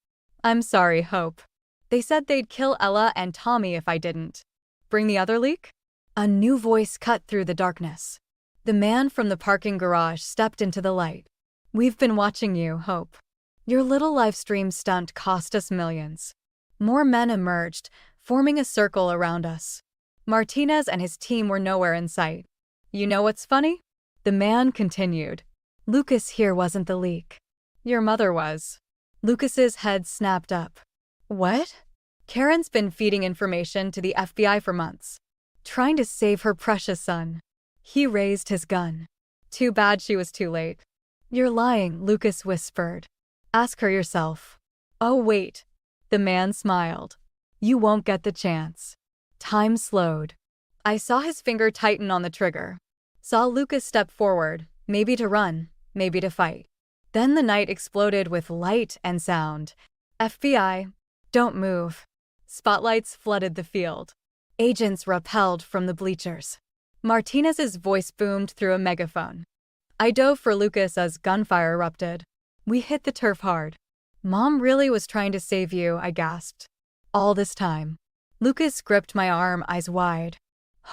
"I'm sorry, Hope. They said they'd kill Ella and Tommy if I didn't." "Bring the other leak?" A new voice cut through the darkness. The man from the parking garage stepped into the light. "We've been watching you, Hope. Your little livestream stunt cost us millions." More men emerged, forming a circle around us. Martinez and his team were nowhere in sight. "You know what's funny?" The man continued. "Lucas here wasn't the leak. Your mother was." Lucas's head snapped up. "What?" "Karen's been feeding information to the FBI for months. Trying to save her precious son." He raised his gun. "Too bad she was too late." "You're lying," Lucas whispered. "Ask her yourself." "Oh, wait." The man smiled. "You won't get the chance." Time slowed. I saw his finger tighten on the trigger. Saw Lucas step forward, maybe to run, maybe to fight. Then the night exploded with light and sound. "FBI, don't move." Spotlights flooded the field. Agents rappelled from the bleachers. Martinez's voice boomed through a megaphone. I dove for Lucas as gunfire erupted. We hit the turf hard. "Mom really was trying to save you," I gasped. "All this time." Lucas gripped my arm, eyes wide.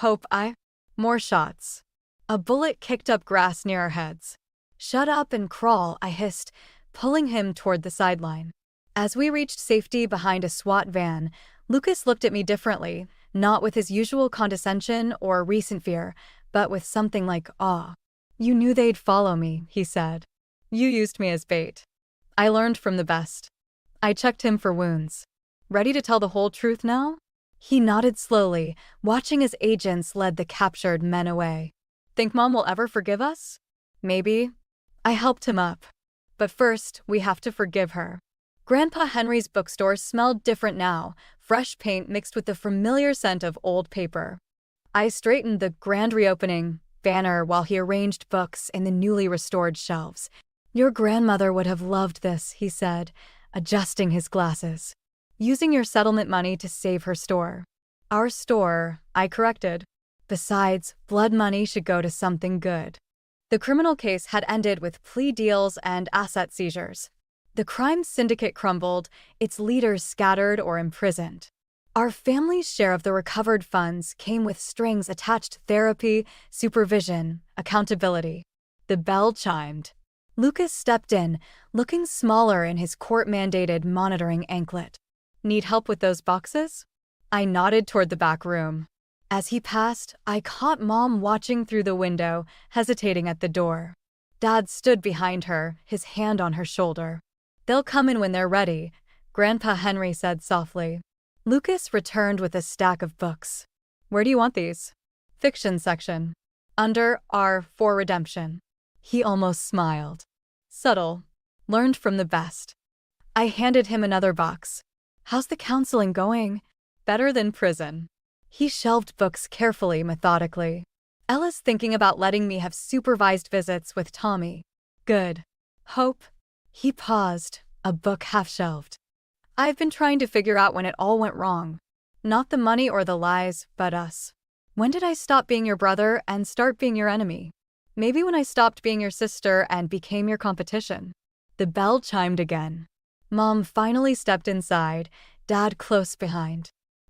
"Hope I—" More shots. A bullet kicked up grass near our heads. "Shut up and crawl," I hissed, pulling him toward the sideline. As we reached safety behind a SWAT van, Lucas looked at me differently, not with his usual condescension or recent fear, but with something like awe. "You knew they'd follow me," he said. "You used me as bait. I learned from the best." I checked him for wounds. "Ready to tell the whole truth now?" He nodded slowly, watching as agents led the captured men away. Think Mom will ever forgive us? Maybe. I helped him up. But first, we have to forgive her. Grandpa Henry's bookstore smelled different now, fresh paint mixed with the familiar scent of old paper. I straightened the grand reopening banner while he arranged books in the newly restored shelves. Your grandmother would have loved this, he said, adjusting his glasses. Using your settlement money to save her store. Our store, I corrected. Besides, blood money should go to something good. The criminal case had ended with plea deals and asset seizures. The crime syndicate crumbled, its leaders scattered or imprisoned. Our family's share of the recovered funds came with strings attached to therapy, supervision, accountability. The bell chimed. Lucas stepped in, looking smaller in his court-mandated monitoring anklet. Need help with those boxes? I nodded toward the back room. As he passed, I caught Mom watching through the window, hesitating at the door. Dad stood behind her, his hand on her shoulder. They'll come in when they're ready, Grandpa Henry said softly. Lucas returned with a stack of books. Where do you want these? Fiction section. Under R for redemption. He almost smiled. Subtle. Learned from the best. I handed him another box. How's the counseling going? Better than prison. He shelved books carefully, methodically. Ella's thinking about letting me have supervised visits with Tommy. Good. Hope. He paused, a book half-shelved. I've been trying to figure out when it all went wrong. Not the money or the lies, but us. When did I stop being your brother and start being your enemy? Maybe when I stopped being your sister and became your competition. The bell chimed again. Mom finally stepped inside, Dad close behind.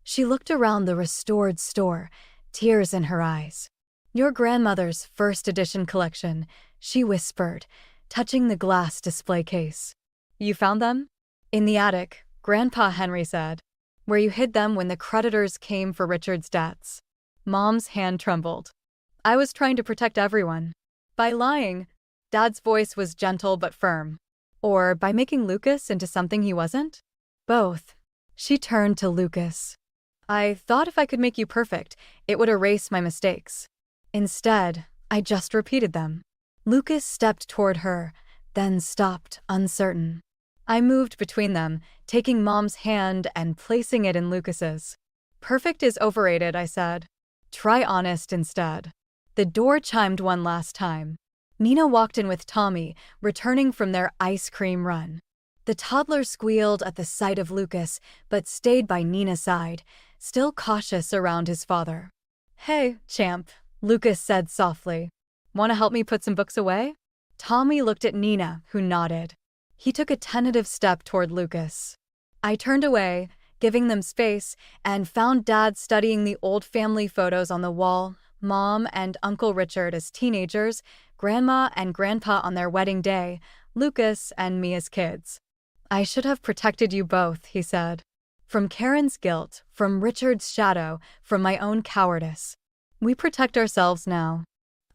She looked around the restored store, tears in her eyes. Your grandmother's first edition collection, she whispered, touching the glass display case. You found them? In the attic, Grandpa Henry said, where you hid them when the creditors came for Richard's debts. Mom's hand trembled. I was trying to protect everyone. By lying, Dad's voice was gentle but firm. Or by making Lucas into something he wasn't? Both. She turned to Lucas. I thought if I could make you perfect, it would erase my mistakes. Instead, I just repeated them. Lucas stepped toward her, then stopped, uncertain. I moved between them, taking Mom's hand and placing it in Lucas's. Perfect is overrated, I said. Try honest instead. The door chimed one last time. Nina walked in with Tommy, returning from their ice cream run. The toddler squealed at the sight of Lucas, but stayed by Nina's side, still cautious around his father. Hey, champ, Lucas said softly. Want to help me put some books away? Tommy looked at Nina, who nodded. He took a tentative step toward Lucas. I turned away, giving them space, and found Dad studying the old family photos on the wall, Mom and Uncle Richard as teenagers, Grandma and Grandpa on their wedding day, Lucas and me as kids. I should have protected you both, he said. From Karen's guilt, from Richard's shadow, from my own cowardice. We protect ourselves now.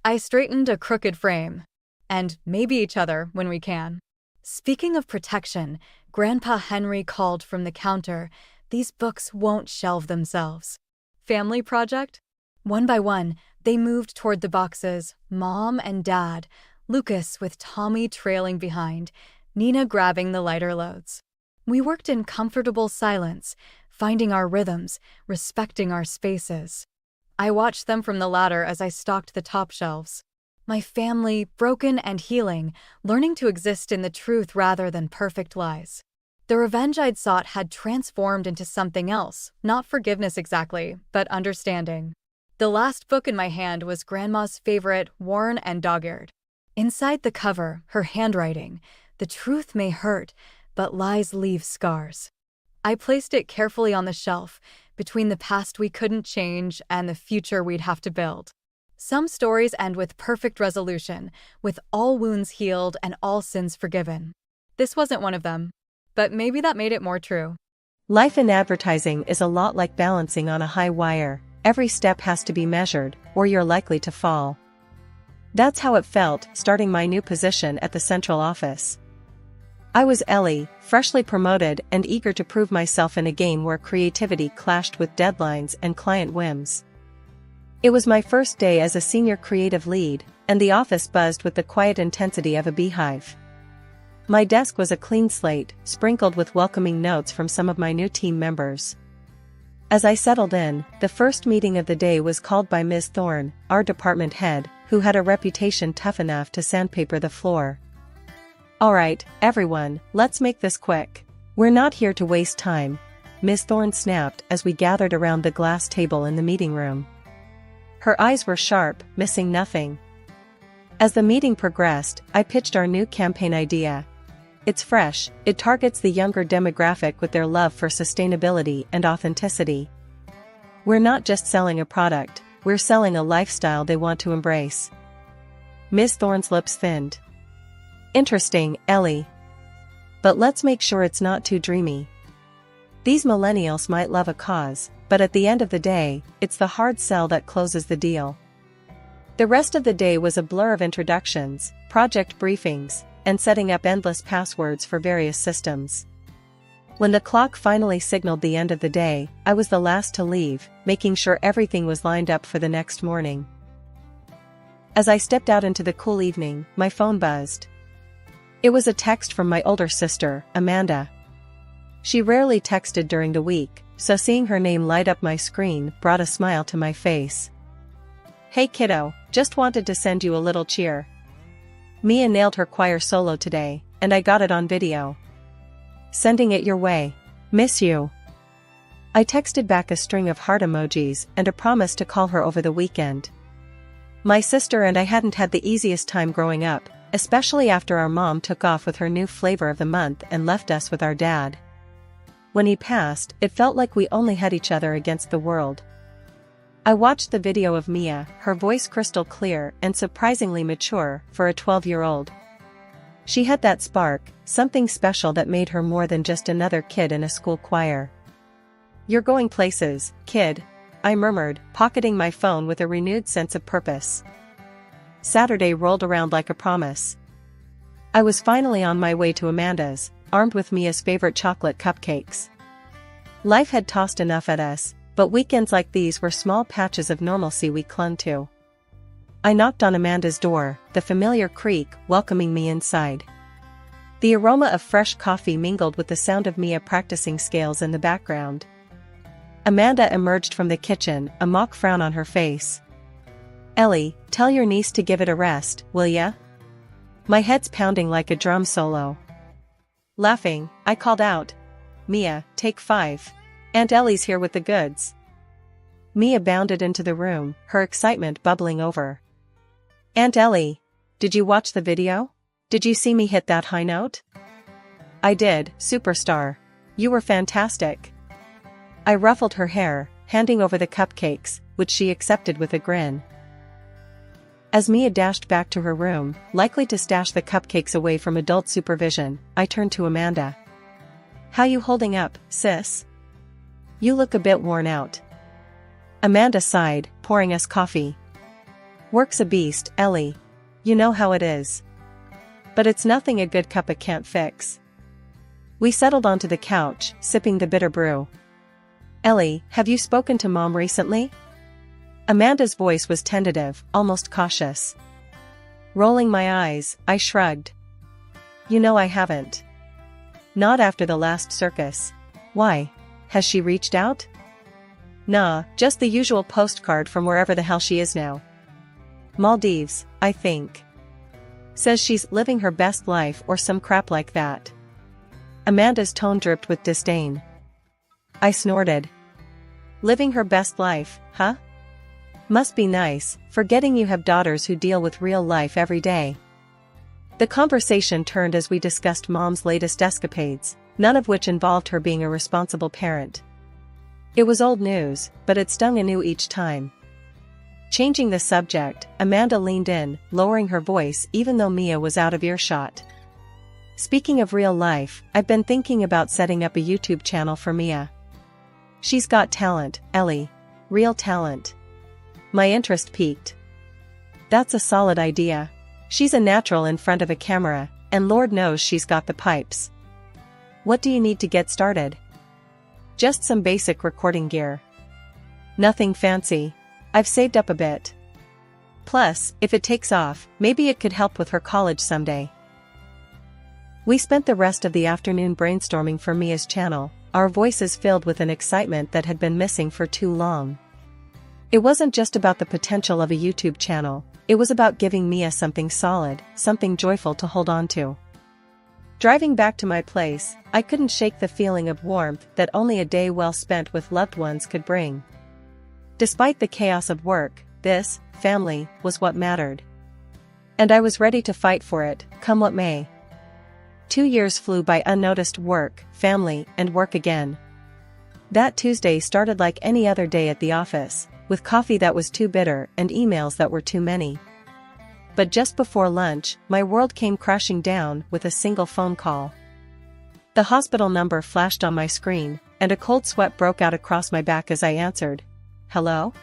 I straightened a crooked frame. And maybe each other when we can. Speaking of protection, Grandpa Henry called from the counter, these books won't shelve themselves. Family project? One by one, they moved toward the boxes, Mom and Dad, Lucas with Tommy trailing behind, Nina grabbing the lighter loads. We worked in comfortable silence, finding our rhythms, respecting our spaces. I watched them from the ladder as I stalked the top shelves. My family, broken and healing, learning to exist in the truth rather than perfect lies. The revenge I'd sought had transformed into something else, not forgiveness exactly, but understanding. The last book in my hand was Grandma's favorite, worn and dog-eared. Inside the cover, her handwriting, the truth may hurt, but lies leave scars. I placed it carefully on the shelf, between the past we couldn't change and the future we'd have to build. Some stories end with perfect resolution, with all wounds healed and all sins forgiven. This wasn't one of them, but maybe that made it more true. Life in advertising is a lot like balancing on a high wire. Every step has to be measured, or you're likely to fall. That's how it felt, starting my new position at the central office. I was Ellie, freshly promoted and eager to prove myself in a game where creativity clashed with deadlines and client whims. It was my first day as a senior creative lead, and the office buzzed with the quiet intensity of a beehive. My desk was a clean slate, sprinkled with welcoming notes from some of my new team members. As I settled in, the first meeting of the day was called by Ms. Thorne, our department head, who had a reputation tough enough to sandpaper the floor. "Alright, everyone, let's make this quick. We're not here to waste time," Ms. Thorne snapped as we gathered around the glass table in the meeting room. Her eyes were sharp, missing nothing. As the meeting progressed, I pitched our new campaign idea. It's fresh, it targets the younger demographic with their love for sustainability and authenticity. We're not just selling a product, we're selling a lifestyle they want to embrace. Ms. Thorne's lips thinned. "Interesting, Ellie. But let's make sure it's not too dreamy. These millennials might love a cause, but at the end of the day, it's the hard sell that closes the deal." The rest of the day was a blur of introductions, project briefings, and setting up endless passwords for various systems. When the clock finally signaled the end of the day, I was the last to leave, making sure everything was lined up for the next morning. As I stepped out into the cool evening, my phone buzzed. It was a text from my older sister, Amanda. She rarely texted during the week, so seeing her name light up my screen brought a smile to my face. "Hey kiddo, just wanted to send you a little cheer. Mia nailed her choir solo today, and I got it on video. Sending it your way. Miss you." I texted back a string of heart emojis and a promise to call her over the weekend. My sister and I hadn't had the easiest time growing up, especially after our mom took off with her new flavor of the month and left us with our dad. When he passed, it felt like we only had each other against the world. I watched the video of Mia, her voice crystal clear and surprisingly mature for a 12-year-old. She had that spark, something special that made her more than just another kid in a school choir. "You're going places, kid," I murmured, pocketing my phone with a renewed sense of purpose. Saturday rolled around like a promise. I was finally on my way to Amanda's, armed with Mia's favorite chocolate cupcakes. Life had tossed enough at us, but weekends like these were small patches of normalcy we clung to. I knocked on Amanda's door, the familiar creak welcoming me inside. The aroma of fresh coffee mingled with the sound of Mia practicing scales in the background. Amanda emerged from the kitchen, a mock frown on her face. "Ellie, tell your niece to give it a rest, will ya?" My head's pounding like a drum solo. Laughing, I called out, "Mia, take 5. Aunt Ellie's here with the goods." Mia bounded into the room, her excitement bubbling over. "Aunt Ellie, did you watch the video? Did you see me hit that high note?" "I did, superstar. You were fantastic." I ruffled her hair, handing over the cupcakes, which she accepted with a grin. As Mia dashed back to her room, likely to stash the cupcakes away from adult supervision, I turned to Amanda. "How you holding up, sis? You look a bit worn out." Amanda sighed, pouring us coffee. "Work's a beast, Ellie. You know how it is. But it's nothing a good cuppa can't fix." We settled onto the couch, sipping the bitter brew. "Ellie, have you spoken to Mom recently?" Amanda's voice was tentative, almost cautious. Rolling my eyes, I shrugged. "You know I haven't. Not after the last circus. Why? Has she reached out?" "Nah, just the usual postcard from wherever the hell she is now. Maldives, I think. Says she's living her best life or some crap like that." Amanda's tone dripped with disdain. I snorted. "Living her best life, huh? Must be nice, forgetting you have daughters who deal with real life every day." The conversation turned as we discussed Mom's latest escapades, none of which involved her being a responsible parent. It was old news, but it stung anew each time. Changing the subject, Amanda leaned in, lowering her voice even though Mia was out of earshot. "Speaking of real life, I've been thinking about setting up a YouTube channel for Mia. She's got talent, Ellie. Real talent." My interest peaked. "That's a solid idea. She's a natural in front of a camera, and Lord knows she's got the pipes. What do you need to get started?" "Just some basic recording gear. Nothing fancy. I've saved up a bit. Plus, if it takes off, maybe it could help with her college someday. We spent the rest of the afternoon brainstorming for Mia's channel, our voices filled with an excitement that had been missing for too long. It wasn't just about the potential of a YouTube channel, it was about giving Mia something solid, something joyful to hold on to. Driving back to my place, I couldn't shake the feeling of warmth that only a day well spent with loved ones could bring. Despite the chaos of work, this, family, was what mattered. And I was ready to fight for it, come what may. 2 years flew by unnoticed: work, family, and work again. That Tuesday started like any other day at the office, with coffee that was too bitter and emails that were too many. But just before lunch, my world came crashing down with a single phone call. The hospital number flashed on my screen, and a cold sweat broke out across my back as I answered. "Hello?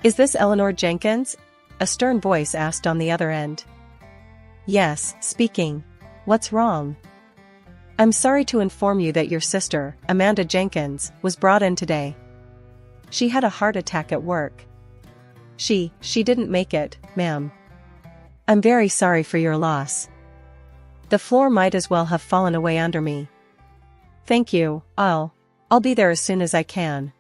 Is this Eleanor Jenkins?" a stern voice asked on the other end. "Yes, speaking. What's wrong?" "I'm sorry to inform you that your sister, Amanda Jenkins, was brought in today. She had a heart attack at work. She didn't make it, ma'am. I'm very sorry for your loss." The floor might as well have fallen away under me. "Thank you, I'll be there as soon as I can."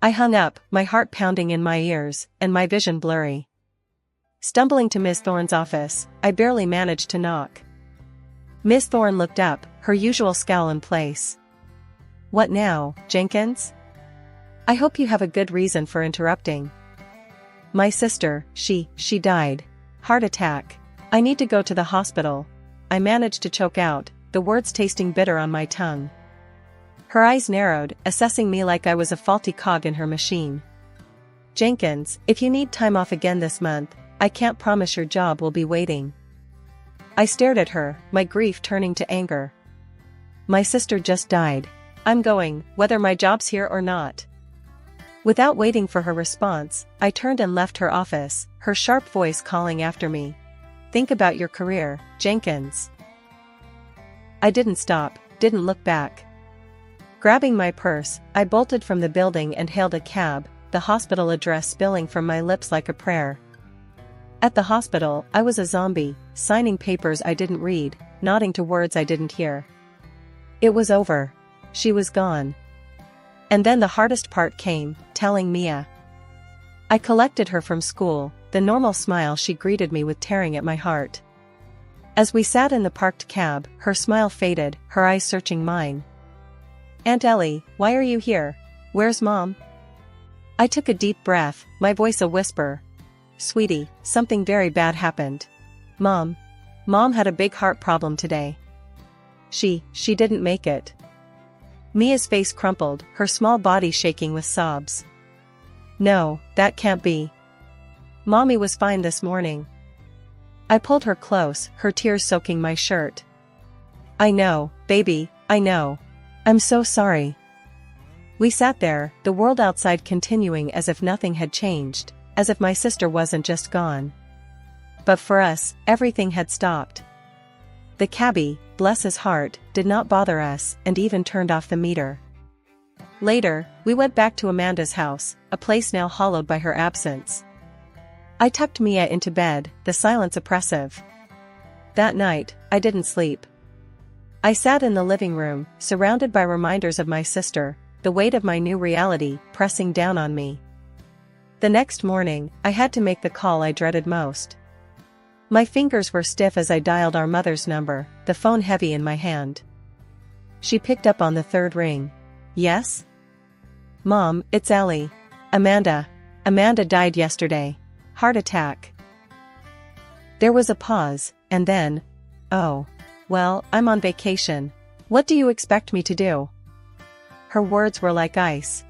I hung up, my heart pounding in my ears, and my vision blurry. Stumbling to Miss Thorne's office, I barely managed to knock. Miss Thorne looked up, her usual scowl in place. "What now, Jenkins? I hope you have a good reason for interrupting." "My sister, she died. Heart attack. I need to go to the hospital." I managed to choke out, the words tasting bitter on my tongue. Her eyes narrowed, assessing me like I was a faulty cog in her machine. "Jenkins, if you need time off again this month, I can't promise your job will be waiting." I stared at her, my grief turning to anger. "My sister just died. I'm going, whether my job's here or not." Without waiting for her response, I turned and left her office, her sharp voice calling after me. "Think about your career, Jenkins." I didn't stop, didn't look back. Grabbing my purse, I bolted from the building and hailed a cab, the hospital address spilling from my lips like a prayer. At the hospital, I was a zombie, signing papers I didn't read, nodding to words I didn't hear. It was over. She was gone. And then the hardest part came, telling Mia. I collected her from school, the normal smile she greeted me with tearing at my heart. As we sat in the parked cab, her smile faded, her eyes searching mine. "Aunt Ellie, why are you here? Where's Mom?" I took a deep breath, my voice a whisper. "Sweetie, something very bad happened. Mom had a big heart problem today. She didn't make it." Mia's face crumpled, her small body shaking with sobs. "No, that can't be. Mommy was fine this morning." I pulled her close, her tears soaking my shirt. "I know, baby, I know. I'm so sorry." We sat there, the world outside continuing as if nothing had changed, as if my sister wasn't just gone. But for us, everything had stopped. The cabbie, bless his heart, did not bother us, and even turned off the meter. Later, we went back to Amanda's house, a place now hallowed by her absence. I tucked Mia into bed, the silence oppressive. That night, I didn't sleep. I sat in the living room, surrounded by reminders of my sister, the weight of my new reality pressing down on me. The next morning, I had to make the call I dreaded most. My fingers were stiff as I dialed our mother's number, the phone heavy in my hand. She picked up on the third ring. "Yes? Mom, it's Ellie. Amanda died yesterday. Heart attack." There was a pause, and then, "Oh. Well, I'm on vacation. What do you expect me to do?" Her words were like ice.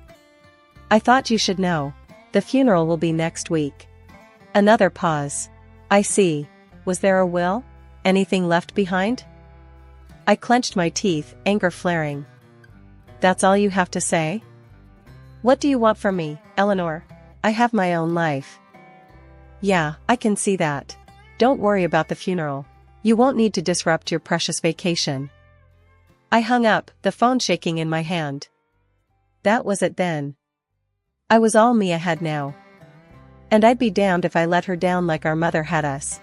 "I thought you should know. The funeral will be next week." Another pause. "I see. Was there a will? Anything left behind?" I clenched my teeth, anger flaring. "That's all you have to say? What do you want from me, Eleanor? I have my own life." "Yeah, I can see that. Don't worry about the funeral. You won't need to disrupt your precious vacation." I hung up, the phone shaking in my hand. That was it then. I was all Mia had now, And I'd be damned if I let her down like our mother had us.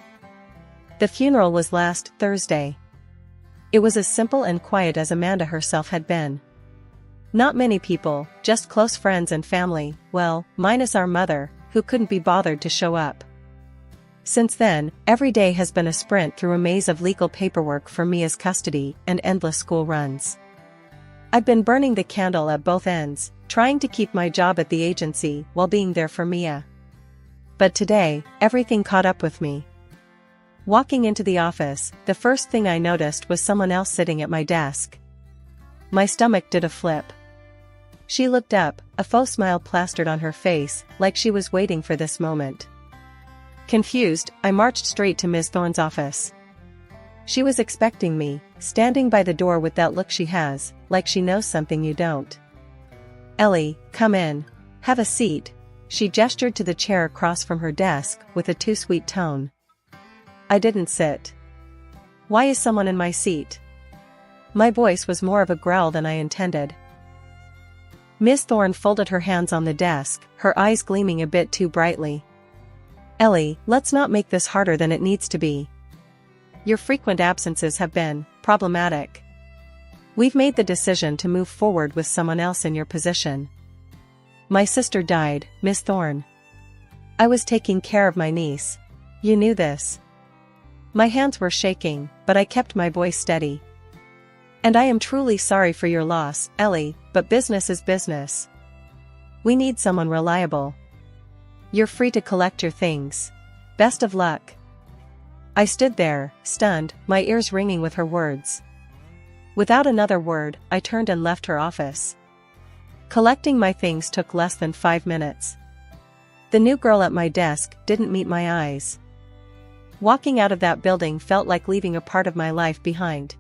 The funeral was last Thursday. It was as simple and quiet as Amanda herself had been. Not many people, just close friends and family, well, minus our mother, who couldn't be bothered to show up. Since then, every day has been a sprint through a maze of legal paperwork for Mia's custody and endless school runs. I've been burning the candle at both ends, trying to keep my job at the agency while being there for Mia. But today, everything caught up with me. Walking into the office, the first thing I noticed was someone else sitting at my desk. My stomach did a flip. She looked up, a faux smile plastered on her face, like she was waiting for this moment. Confused, I marched straight to Ms. Thorne's office. She was expecting me, standing by the door with that look she has, like she knows something you don't. "Ellie, come in. Have a seat." She gestured to the chair across from her desk with a too sweet tone. I didn't sit. "Why is someone in my seat?" My voice was more of a growl than I intended. Miss Thorne folded her hands on the desk, her eyes gleaming a bit too brightly. "Ellie, let's not make this harder than it needs to be. Your frequent absences have been problematic. We've made the decision to move forward with someone else in your position." "My sister died, Miss Thorne. I was taking care of my niece. You knew this." My hands were shaking, but I kept my voice steady. "And I am truly sorry for your loss, Ellie, but business is business. We need someone reliable. You're free to collect your things. Best of luck." I stood there, stunned, my ears ringing with her words. Without another word, I turned and left her office. Collecting my things took less than 5 minutes. The new girl at my desk didn't meet my eyes. Walking out of that building felt like leaving a part of my life behind.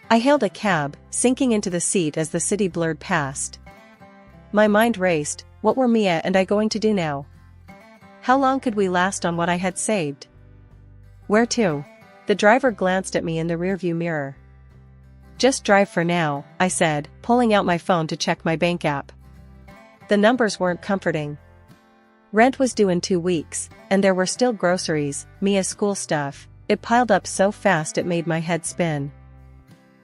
I hailed a cab, sinking into the seat as the city blurred past. My mind raced. What were Mia and I going to do now? How long could we last on what I had saved? Where to? The driver glanced at me in the rearview mirror. "Just drive for now," I said, pulling out my phone to check my bank app. The numbers weren't comforting. Rent was due in 2 weeks, and there were still groceries, Mia's school stuff. It piled up so fast it made my head spin.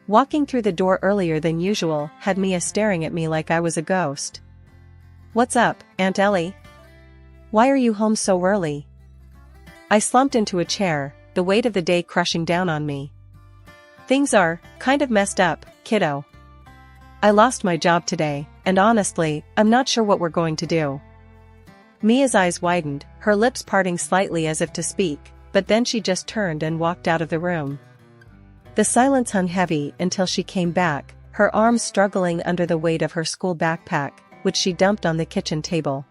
Walking through the door earlier than usual had Mia staring at me like I was a ghost. "What's up, Aunt Ellie? Why are you home so early?" I slumped into a chair, the weight of the day crushing down on me. "Things are kind of messed up, kiddo. I lost my job today, and honestly, I'm not sure what we're going to do." Mia's eyes widened, her lips parting slightly as if to speak, but then she just turned and walked out of the room. The silence hung heavy until she came back, her arms struggling under the weight of her school backpack, which she dumped on the kitchen table.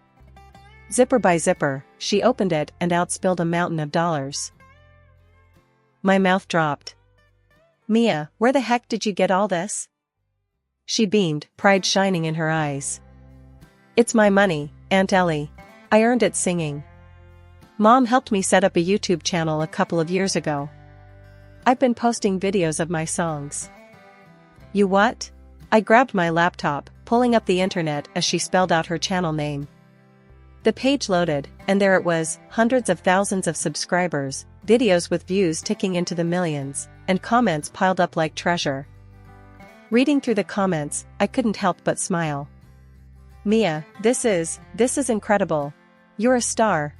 Zipper by zipper, she opened it and out spilled a mountain of dollars. My mouth dropped. "Mia, where the heck did you get all this?" She beamed, pride shining in her eyes. "It's my money, Aunt Ellie. I earned it singing. Mom helped me set up a YouTube channel a couple of years ago. I've been posting videos of my songs." "You what?" I grabbed my laptop, pulling up the internet as she spelled out her channel name. The page loaded, and there it was, hundreds of thousands of subscribers, videos with views ticking into the millions, and comments piled up like treasure. Reading through the comments, I couldn't help but smile. "Mia, this is incredible. You're a star."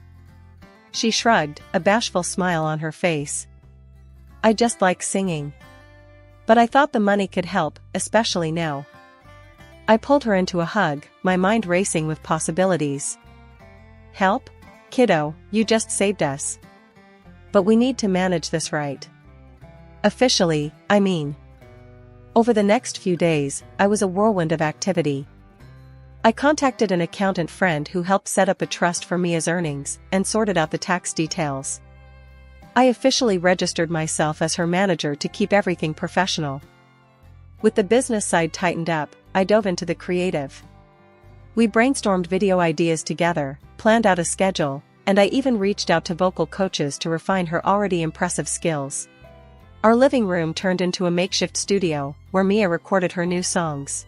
She shrugged, a bashful smile on her face. "I just like singing. But I thought the money could help, especially now." I pulled her into a hug, my mind racing with possibilities. "Help? Kiddo, you just saved us. But we need to manage this right. Officially, I mean." Over the next few days, I was a whirlwind of activity. I contacted an accountant friend who helped set up a trust for Mia's earnings and sorted out the tax details. I officially registered myself as her manager to keep everything professional. With the business side tightened up, I dove into the creative. We brainstormed video ideas together, planned out a schedule, and I even reached out to vocal coaches to refine her already impressive skills. Our living room turned into a makeshift studio, where Mia recorded her new songs.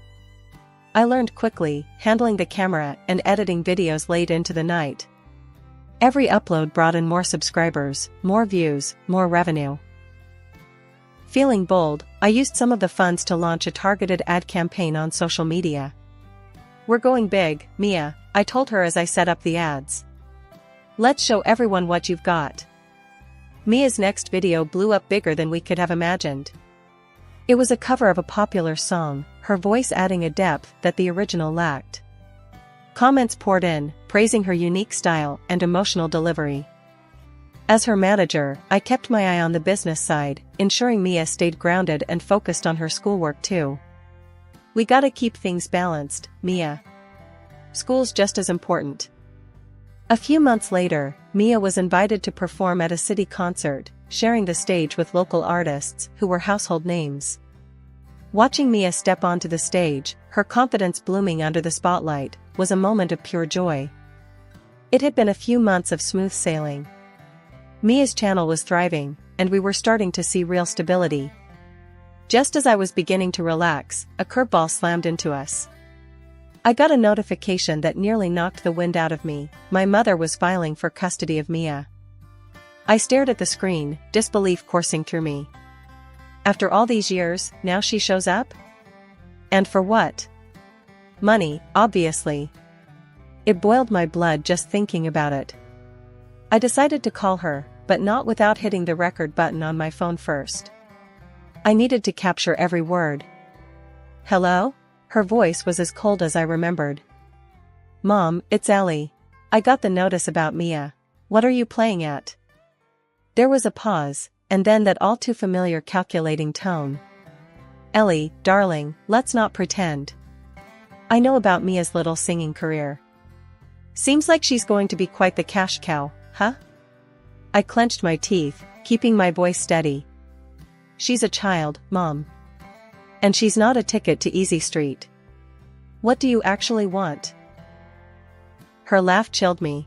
I learned quickly, handling the camera and editing videos late into the night. Every upload brought in more subscribers, more views, more revenue. Feeling bold, I used some of the funds to launch a targeted ad campaign on social media. "We're going big, Mia," I told her as I set up the ads. "Let's show everyone what you've got." Mia's next video blew up bigger than we could have imagined. It was a cover of a popular song, her voice adding a depth that the original lacked. Comments poured in, praising her unique style and emotional delivery. As her manager, I kept my eye on the business side, ensuring Mia stayed grounded and focused on her schoolwork too. "We gotta keep things balanced, Mia. School's just as important." A few months later, Mia was invited to perform at a city concert, sharing the stage with local artists who were household names. Watching Mia step onto the stage, her confidence blooming under the spotlight, was a moment of pure joy. It had been a few months of smooth sailing. Mia's channel was thriving, and we were starting to see real stability. Just as I was beginning to relax, a curveball slammed into us. I got a notification that nearly knocked the wind out of me. My mother was filing for custody of Mia. I stared at the screen, disbelief coursing through me. After all these years, now she shows up? And for what? Money, obviously. It boiled my blood just thinking about it. I decided to call her, but not without hitting the record button on my phone first. I needed to capture every word. "Hello?" Her voice was as cold as I remembered. "Mom, it's Ellie. I got the notice about Mia. What are you playing at?" There was a pause, and then that all too familiar calculating tone. "Ellie, darling, let's not pretend. I know about Mia's little singing career. Seems like she's going to be quite the cash cow, huh?" I clenched my teeth, keeping my voice steady. "She's a child, Mom. And she's not a ticket to Easy Street. What do you actually want?" Her laugh chilled me.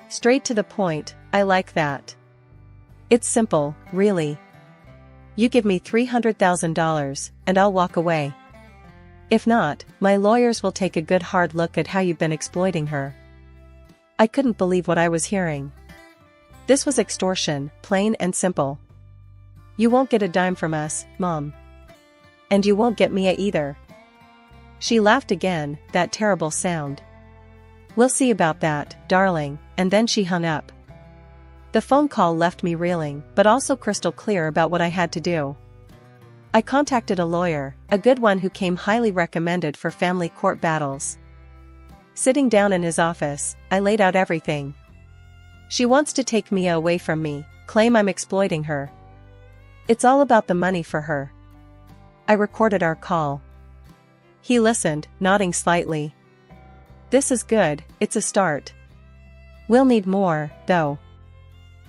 "Straight to the point, I like that. It's simple, really. You give me $300,000, and I'll walk away. If not, my lawyers will take a good hard look at how you've been exploiting her." I couldn't believe what I was hearing. This was extortion, plain and simple. "You won't get a dime from us, Mom. And you won't get Mia either." She laughed again, that terrible sound. "We'll see about that, darling," and then she hung up. The phone call left me reeling, but also crystal clear about what I had to do. I contacted a lawyer, a good one who came highly recommended for family court battles. Sitting down in his office, I laid out everything. "She wants to take Mia away from me, claim I'm exploiting her. It's all about the money for her." I recorded our call. He listened, nodding slightly. "This is good, it's a start. We'll need more, though.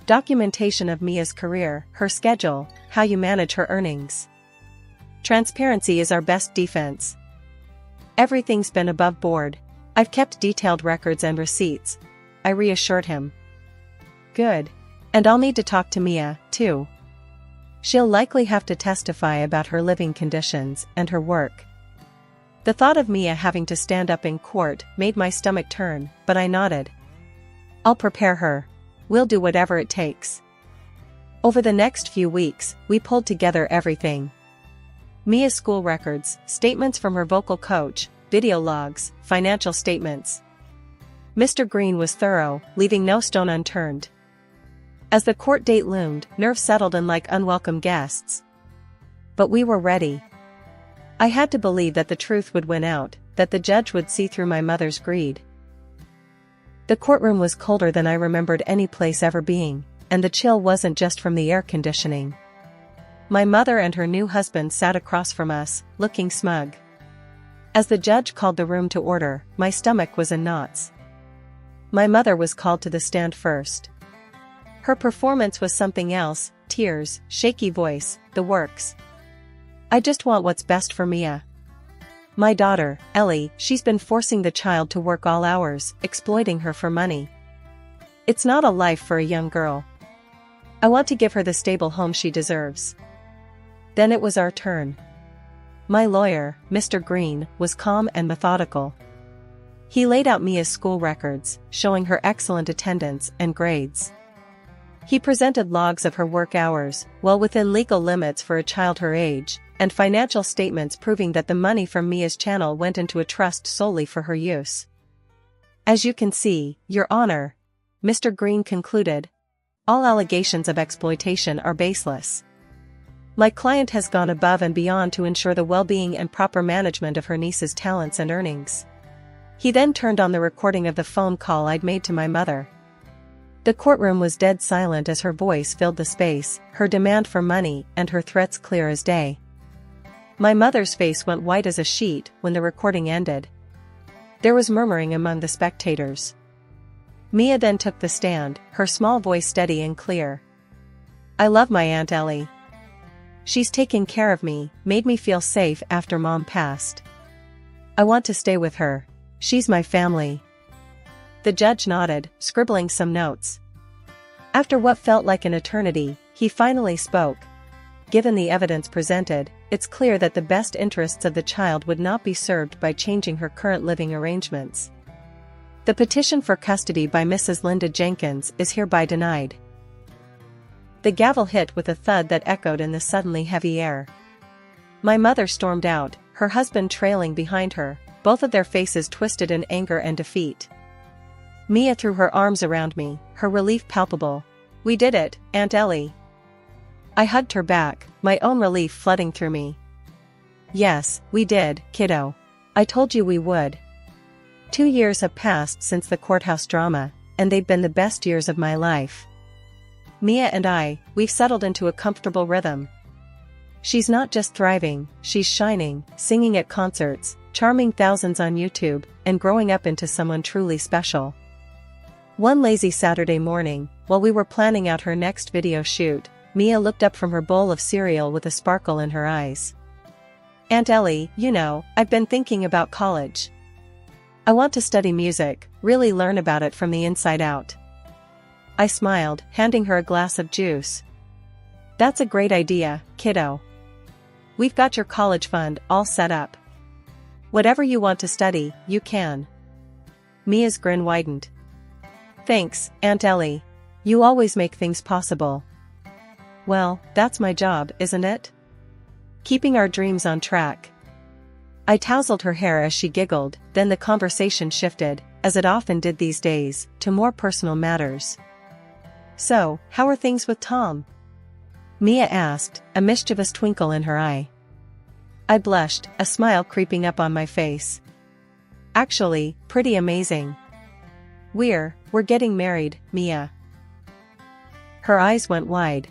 Documentation of Mia's career, her schedule, how you manage her earnings. Transparency is our best defense. Everything's been above board. I've kept detailed records and receipts," I reassured him. "Good. And I'll need to talk to Mia, too. She'll likely have to testify about her living conditions and her work." The thought of Mia having to stand up in court made my stomach turn, but I nodded. "I'll prepare her. We'll do whatever it takes." Over the next few weeks, we pulled together everything. Mia's school records, statements from her vocal coach, video logs, financial statements. Mr. Green was thorough, leaving no stone unturned. As the court date loomed, nerves settled in like unwelcome guests. But we were ready. I had to believe that the truth would win out, that the judge would see through my mother's greed. The courtroom was colder than I remembered any place ever being, and the chill wasn't just from the air conditioning. My mother and her new husband sat across from us, looking smug. As the judge called the room to order, my stomach was in knots. My mother was called to the stand first. Her performance was something else, tears, shaky voice, the works. "I just want what's best for Mia. My daughter, Ellie, she's been forcing the child to work all hours, exploiting her for money. It's not a life for a young girl. I want to give her the stable home she deserves." Then it was our turn. My lawyer, Mr. Green, was calm and methodical. He laid out Mia's school records, showing her excellent attendance and grades. He presented logs of her work hours, well within legal limits for a child her age, and financial statements proving that the money from Mia's channel went into a trust solely for her use. As you can see, Your Honor, Mr. Green concluded, all allegations of exploitation are baseless. My client has gone above and beyond to ensure the well-being and proper management of her niece's talents and earnings. He then turned on the recording of the phone call I'd made to my mother. The courtroom was dead silent as her voice filled the space, her demand for money and her threats clear as day. My mother's face went white as a sheet when the recording ended. There was murmuring among the spectators. Mia then took the stand, her small voice steady and clear. I love my Aunt Ellie. She's taken care of me, made me feel safe after Mom passed. I want to stay with her. She's my family. The judge nodded, scribbling some notes. After what felt like an eternity, he finally spoke. Given the evidence presented, it's clear that the best interests of the child would not be served by changing her current living arrangements. The petition for custody by Mrs. Linda Jenkins is hereby denied. The gavel hit with a thud that echoed in the suddenly heavy air. My mother stormed out, her husband trailing behind her, both of their faces twisted in anger and defeat. Mia threw her arms around me, her relief palpable. We did it, Aunt Ellie. I hugged her back, my own relief flooding through me. Yes, we did, kiddo. I told you we would. 2 years have passed since the courthouse drama, and they've been the best years of my life. Mia and we've settled into a comfortable rhythm. She's not just thriving, she's shining, singing at concerts, charming thousands on YouTube, and growing up into someone truly special. One lazy Saturday morning, while we were planning out her next video shoot, Mia looked up from her bowl of cereal with a sparkle in her eyes. Aunt Ellie, you know, I've been thinking about college. I want to study music, really learn about it from the inside out. I smiled, handing her a glass of juice. That's a great idea, kiddo. We've got your college fund all set up. Whatever you want to study, you can. Mia's grin widened. Thanks, Aunt Ellie. You always make things possible. Well, that's my job, isn't it? Keeping our dreams on track. I tousled her hair as she giggled, then the conversation shifted, as it often did these days, to more personal matters. So, how are things with Tom? Mia asked, a mischievous twinkle in her eye. I blushed, a smile creeping up on my face. Actually, pretty amazing. We're getting married, Mia. Her eyes went wide.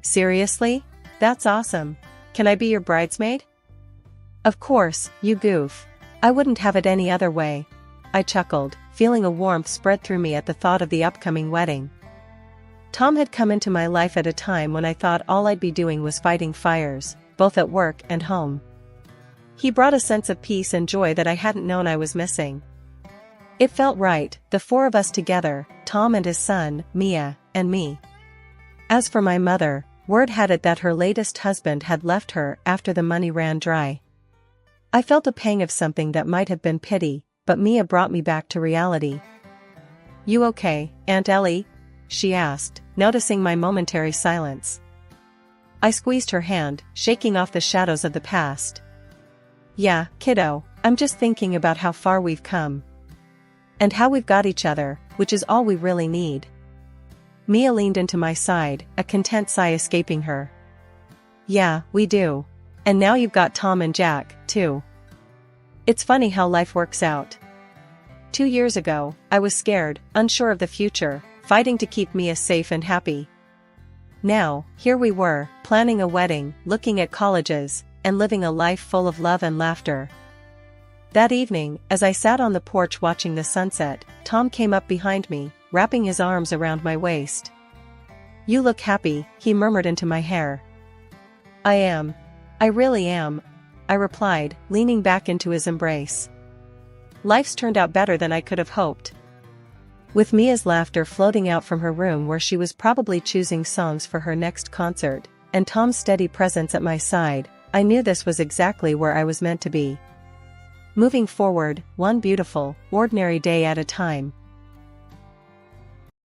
Seriously? That's awesome. Can I be your bridesmaid? Of course, you goof. I wouldn't have it any other way. I chuckled, feeling a warmth spread through me at the thought of the upcoming wedding. Tom had come into my life at a time when I thought all I'd be doing was fighting fires, both at work and home. He brought a sense of peace and joy that I hadn't known I was missing. It felt right, the four of us together, Tom and his son, Mia, and me. As for my mother, word had it that her latest husband had left her after the money ran dry. I felt a pang of something that might have been pity, but Mia brought me back to reality. You okay, Aunt Ellie? She asked, noticing my momentary silence. I squeezed her hand, shaking off the shadows of the past. Yeah, kiddo, I'm just thinking about how far we've come. And how we've got each other, which is all we really need. Mia leaned into my side, a content sigh escaping her. Yeah, we do. And now you've got Tom and Jack, too. It's funny how life works out. 2 years ago, I was scared, unsure of the future, fighting to keep Mia safe and happy. Now, here we were, planning a wedding, looking at colleges, and living a life full of love and laughter. That evening, as I sat on the porch watching the sunset, Tom came up behind me, wrapping his arms around my waist. You look happy, he murmured into my hair. I am. I really am, I replied, leaning back into his embrace. Life's turned out better than I could have hoped. With Mia's laughter floating out from her room where she was probably choosing songs for her next concert, and Tom's steady presence at my side, I knew this was exactly where I was meant to be. Moving forward, one beautiful, ordinary day at a time.